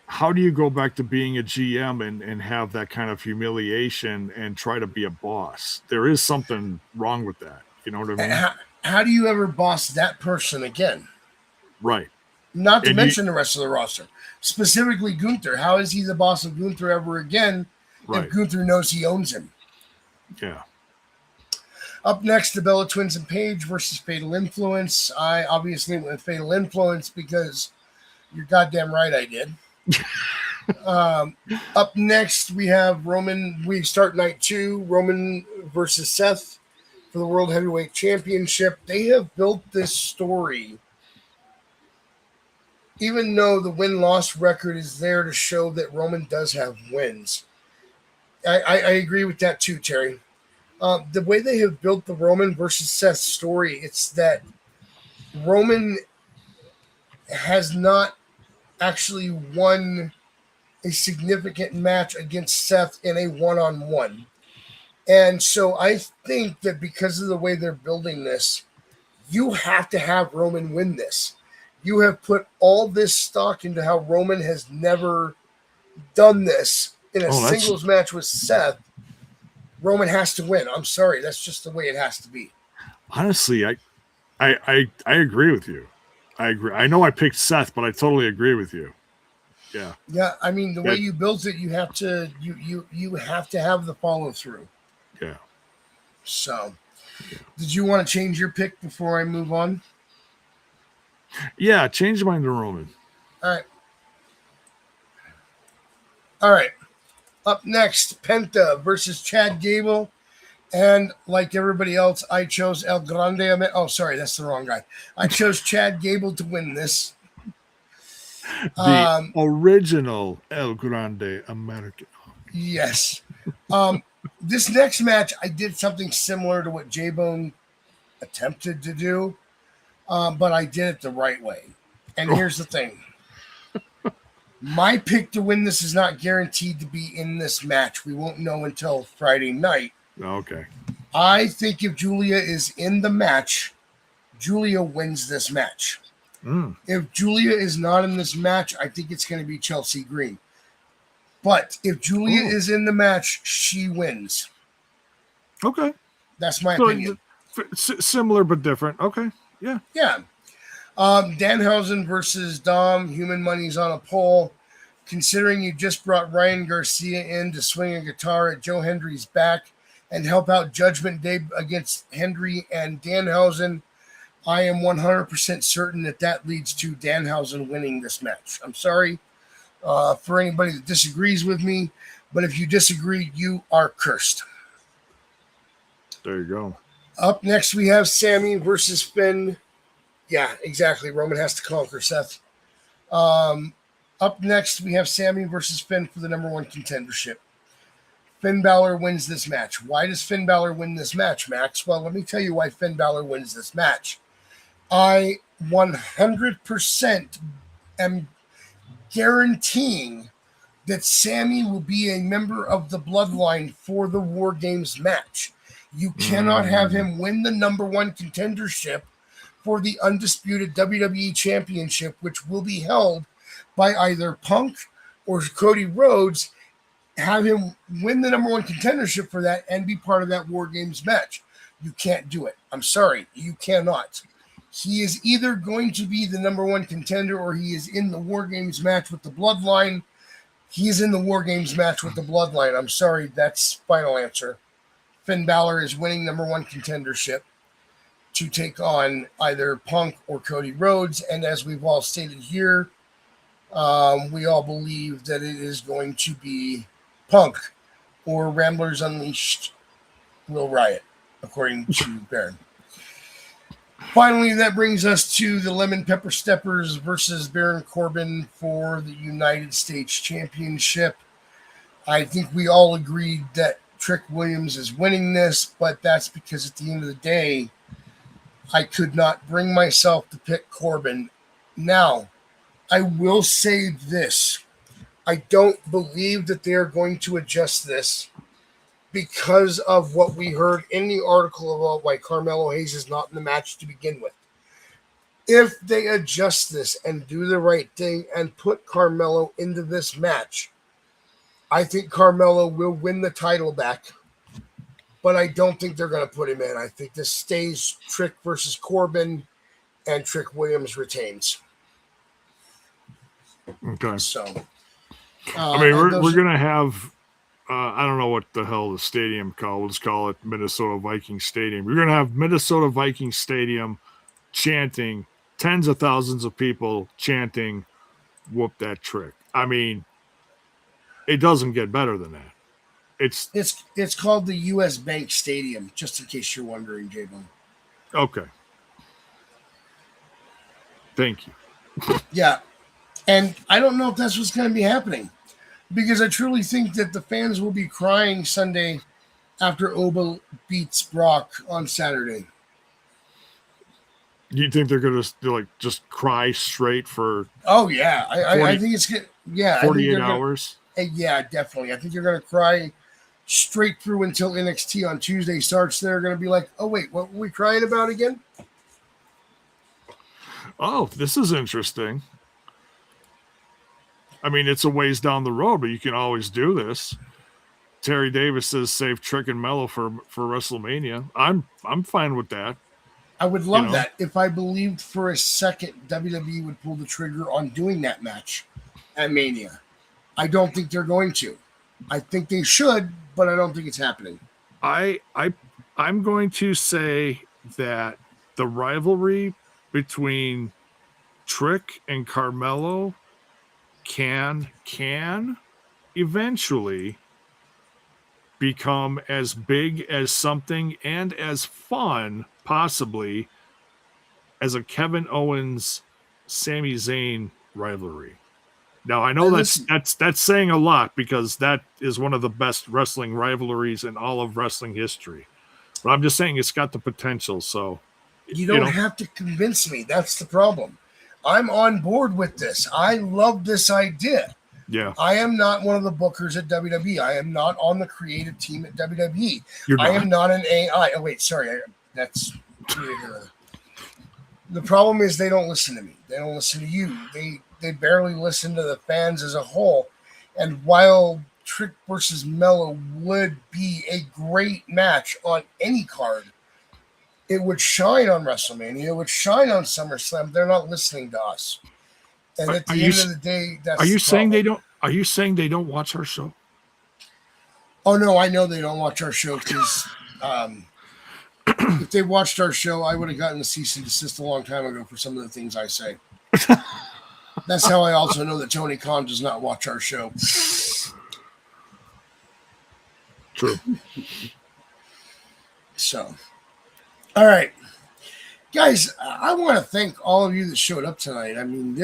how do you go back to being a GM and have that kind of humiliation and try to be a boss? There is something wrong with that. You know what I mean? How do you ever boss that person again? Right. Not to mention the rest of the roster. Specifically Gunther. How is he the boss of Gunther ever again if Gunther knows he owns him? Yeah. Up next, the Bella Twins and Paige versus Fatal Influence. I obviously went with Fatal Influence because you're goddamn right I did. Up next, we have Roman. We start night 2, Roman versus Seth for the World Heavyweight Championship. They have built this story, even though the win-loss record is there to show that Roman does have wins. I agree with that too, Terry. The way they have built the Roman versus Seth story, it's that Roman has not actually won a significant match against Seth in a one-on-one. And so I think that because of the way they're building this, you have to have Roman win this. You have put all this stock into how Roman has never done this in a singles match with Seth. Roman has to win. I'm sorry. That's just the way it has to be. Honestly, I agree with you. I agree. I know I picked Seth, but I totally agree with you. Yeah. Yeah. I mean, the way you built it, you have to have the follow through. Yeah. So, did you want to change your pick before I move on? Yeah, change mine to Roman. All right. Up next, Penta versus Chad Gable. And like everybody else, I chose El Grande. Oh, sorry, that's the wrong guy. I chose Chad Gable to win this. The original El Grande American. Yes. This next match, I did something similar to what Jaybone attempted to do, but I did it the right way. And here's the thing. My pick to win this is not guaranteed to be in this match. We won't know until Friday night. Okay. I think if Julia is in the match, Julia wins this match. If Julia is not in this match, I think it's going to be Chelsea Green. But if Julia is in the match, she wins. Okay. That's my opinion. Similar but different. Okay. Yeah. Yeah. Danhausen versus Dom. Human Money's on a pole. Considering you just brought Ryan Garcia in to swing a guitar at Joe Hendry's back and help out Judgment Day against Hendry and Danhausen, I am 100% certain that leads to Danhausen winning this match. I'm sorry for anybody that disagrees with me, but if you disagree, you are cursed. There you go. Up next, we have Sammy versus Finn. Yeah, exactly. Roman has to conquer Seth. Up next, we have Sammy versus Finn for the number 1 contendership. Finn Balor wins this match. Why does Finn Balor win this match, Max? Well, let me tell you why Finn Balor wins this match. I 100% am guaranteeing that Sammy will be a member of the Bloodline for the War Games match. You cannot have him win the number 1 contendership for the undisputed WWE Championship, which will be held by either Punk or Cody Rhodes. Have him win the number 1 contendership for that and be part of that War Games match. You can't do it. I'm sorry. You cannot. He is either going to be the number 1 contender or he is in the War Games match with the Bloodline. He is in the War Games match with the Bloodline. I'm sorry. That's final answer. Finn Balor is winning number 1 contendership to take on either Punk or Cody Rhodes. And as we've all stated here, we all believe that it is going to be Punk or Ramblers Unleashed will riot, according to Baron. Finally, that brings us to the Lemon Pepper Steppers versus Baron Corbin for the United States Championship. I think we all agreed that Trick Williams is winning this, but that's because at the end of the day, I could not bring myself to pick Corbin. Now, I will say this. I don't believe that they're going to adjust this because of what we heard in the article about why Carmelo Hayes is not in the match to begin with. If they adjust this and do the right thing and put Carmelo into this match, I think Carmelo will win the title back, but I don't think they're going to put him in. I think this stays Trick versus Corbin, and Trick Williams retains. Okay. So, I mean, we're going to have, I don't know what the hell the stadium called. We'll just call it Minnesota Vikings Stadium. We're going to have Minnesota Vikings Stadium chanting, tens of thousands of people chanting, whoop that Trick. I mean, it doesn't get better than that. It's called the U.S. Bank Stadium, just in case you're wondering, Jaybone. Okay. Thank you. Yeah. And I don't know if that's what's going to be happening, because I truly think that the fans will be crying Sunday after Oba beats Brock on Saturday. You think they're going to just cry straight for? Oh yeah, I think it's good. Yeah, 48 hours. Yeah, definitely. I think you're going to cry straight through until NXT on Tuesday starts. They're going to be like, "Oh wait, what were we crying about again?" Oh, this is interesting. I mean, it's a ways down the road, but you can always do this. Terry Davis says save Trick and Mello for WrestleMania. I'm fine with that. I would love that if I believed for a second WWE would pull the trigger on doing that match at Mania. I don't think they're going to. I think they should, but I don't think it's happening. I'm going to say that the rivalry between Trick and Carmelo can eventually become as big as something and as fun, possibly, as a Kevin Owens, Sami Zayn rivalry. Now, I know that's saying a lot, because that is one of the best wrestling rivalries in all of wrestling history. But I'm just saying it's got the potential. So you don't have to convince me. That's the problem. I'm on board with this. I love this idea. Yeah. I am not one of the bookers at WWE. I am not on the creative team at WWE. I am not an AI. Oh, wait, sorry. That's the problem is they don't listen to me. They don't listen to you. They barely listen to the fans as a whole. And while Trick versus Mello would be a great match on any card, it would shine on WrestleMania. It would shine on SummerSlam. They're not listening to us. And at the end of the day, that's Are you saying they don't? Are you saying they don't watch our show? Oh no, I know they don't watch our show, because if they watched our show, I would have gotten a cease and desist a long time ago for some of the things I say. That's how I also know that Tony Khan does not watch our show. True. So, all right, guys, I want to thank all of you that showed up tonight. I mean,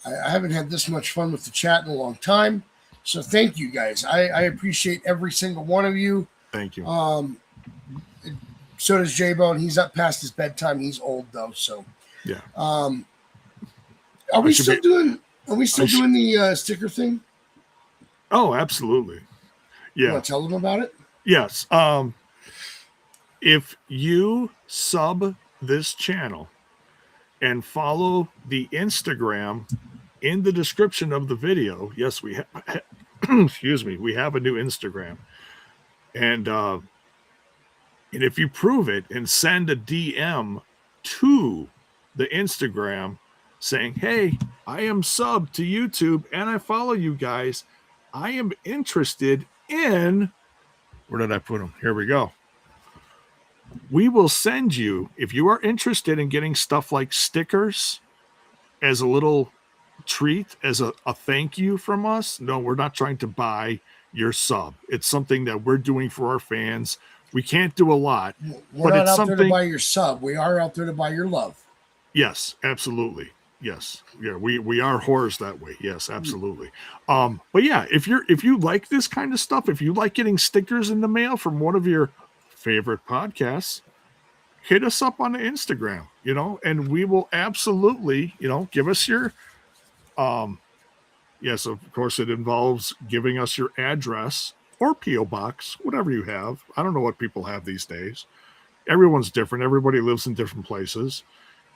I haven't had this much fun with the chat in a long time. So thank you guys. I appreciate every single one of you. Thank you. So does Jaybone. He's up past his bedtime. He's old though. So yeah. Are we still doing the sticker thing? Oh, absolutely. Yeah. You want to tell them about it? Yes. If you sub this channel and follow the Instagram in the description of the video, yes, we have. Excuse me. We have a new Instagram, and if you prove it and send a DM to the Instagram saying, "Hey, I am subbed to YouTube and I follow you guys. I am interested in," where did I put them? Here we go. We will send you, if you are interested in getting stuff like stickers as a little treat, as a thank you from us. No, we're not trying to buy your sub. It's something that we're doing for our fans. We can't do a lot. We're not out there to buy your sub. We are out there to buy your love. Yes, absolutely. Yes. Yeah, we are whores that way. Yes, absolutely. But yeah, if you like this kind of stuff, if you like getting stickers in the mail from one of your favorite podcasts, hit us up on the Instagram, and we will absolutely, give us your Yes, of course, it involves giving us your address or P.O. box, whatever you have. I don't know what people have these days. Everyone's different. Everybody lives in different places.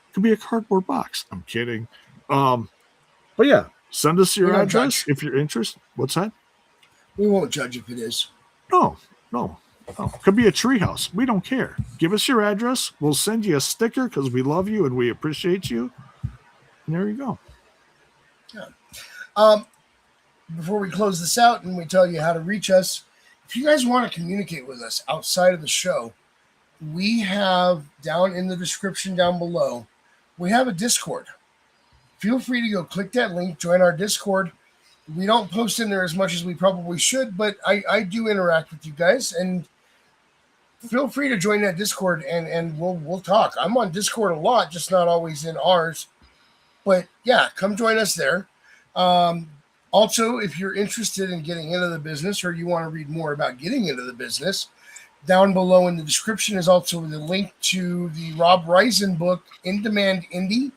It could be a cardboard box. I'm kidding. But yeah, send us We your don't address judge. if you're interested. What's that? We won't judge if it is. No, no. Could be a treehouse. We don't care. Give us your address. We'll send you a sticker because we love you and we appreciate you. And there you go. Yeah. Before we close this out and we tell you how to reach us, if you guys want to communicate with us outside of the show, we have down in the description down below, we have a Discord. Feel free to go click that link, join our Discord. We don't post in there as much as we probably should, but I do interact with you guys, and feel free to join that Discord and we'll talk. I'm on Discord a lot, just not always in ours. But yeah, come join us there. Also, if you're interested in getting into the business or you want to read more about getting into the business, down below in the description is also the link to the Rob Ryzin book, In Demand Indie,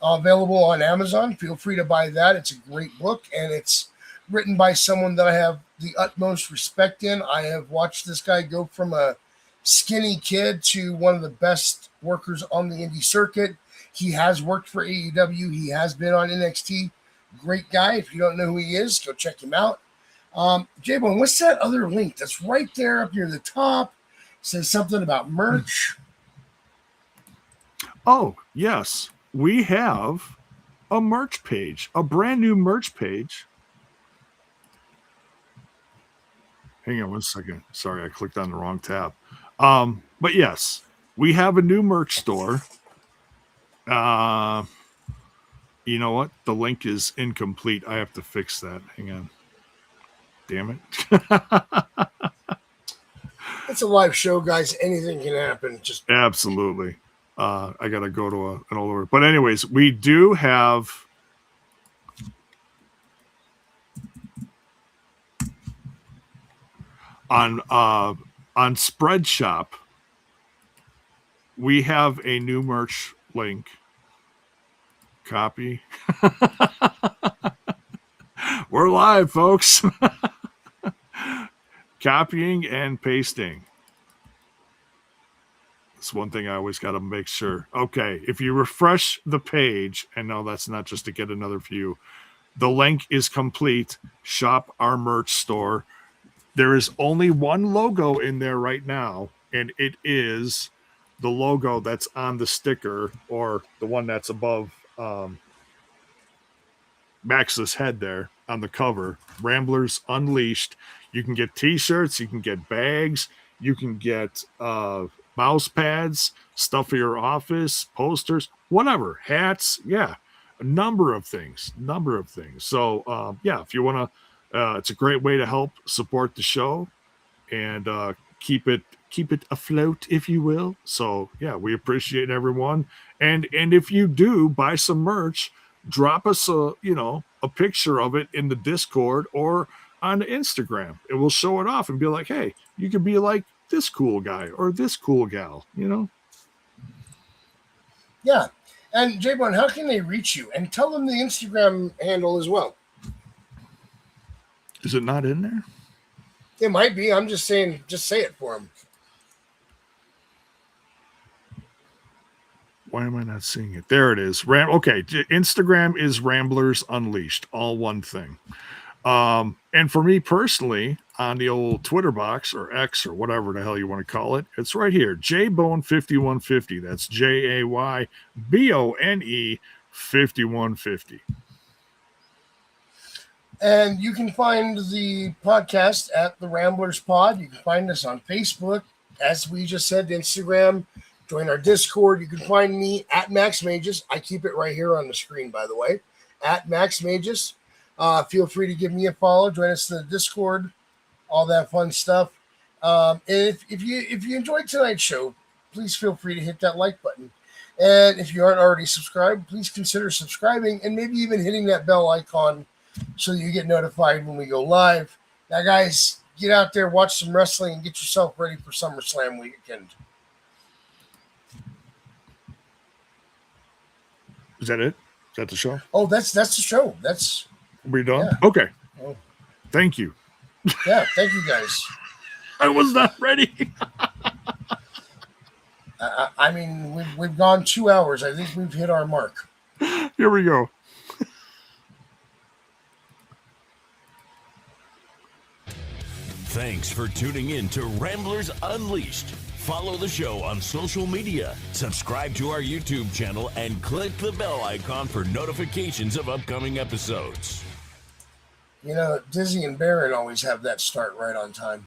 available on Amazon. Feel free to buy that. It's a great book, and it's written by someone that I have the utmost respect in. I have watched this guy go from a skinny kid to one of the best workers on the indie circuit. He has worked for AEW. He has been on NXT. Great guy. If you don't know who he is, go check him out. Jaybone, what's that other link that's right there up near the top? It says something about merch. Oh, yes. We have a merch page, a brand new merch page. Hang on one second. Sorry, I clicked on the wrong tab. But yes, we have a new merch store. You know what? The link is incomplete. I have to fix that. Hang on. Damn it. It's a live show, guys. Anything can happen. Just Absolutely. I got to go to an older. But anyways, we do have on Spreadshop, we have a new merch link. Copy. We're live, folks. Copying and pasting. That's one thing I always got to make sure. Okay, if you refresh the page, and no, that's not just to get another view, the link is complete. Shop our merch store. There is only one logo in there right now, and it is the logo that's on the sticker, or the one that's above Max's head there on the cover. Ramblers Unleashed. You can get t-shirts, you can get bags, you can get mouse pads, stuff for your office, posters, whatever, hats, yeah, a number of things. So yeah, if you want to, it's a great way to help support the show and keep it afloat, if you will. So yeah, we appreciate everyone. And if you do buy some merch, drop us a picture of it in the Discord or on Instagram, and we'll show it off and be like, hey, you could be like this cool guy or this cool gal, yeah. And Jaybone, how can they reach you? And tell them the Instagram handle as well. Is it not in there? It might be. I'm just saying, just say it for them. Why am I not seeing it? There it is. Okay, Instagram is Ramblers Unleashed, all one thing. And for me personally, on the old Twitter box or X or whatever the hell you want to call it, it's right here, Jaybone5150. That's Jaybone 5150. And you can find the podcast at the Ramblers Pod. You can find us on Facebook, as we just said, Instagram. Join our Discord. You can find me at Max Magius. I keep it right here on the screen, by the way, at Max Magius. Feel free to give me a follow. Join us in the Discord. All that fun stuff. And if you enjoyed tonight's show, please feel free to hit that like button. And if you aren't already subscribed, please consider subscribing and maybe even hitting that bell icon so you get notified when we go live. Now, guys, get out there, watch some wrestling, and get yourself ready for SummerSlam weekend. Is that it? Is that the show? Oh, that's the show. That's We done? Yeah. Okay. Oh. Thank you. Yeah, thank you guys. I was not ready. I mean, we've gone 2 hours. I think we've hit our mark. Here we go. Thanks for tuning in to Ramblers Unleashed. Follow the show on social media, subscribe to our YouTube channel, and click the bell icon for notifications of upcoming episodes. You know, Dizzy and Baron always have that start right on time.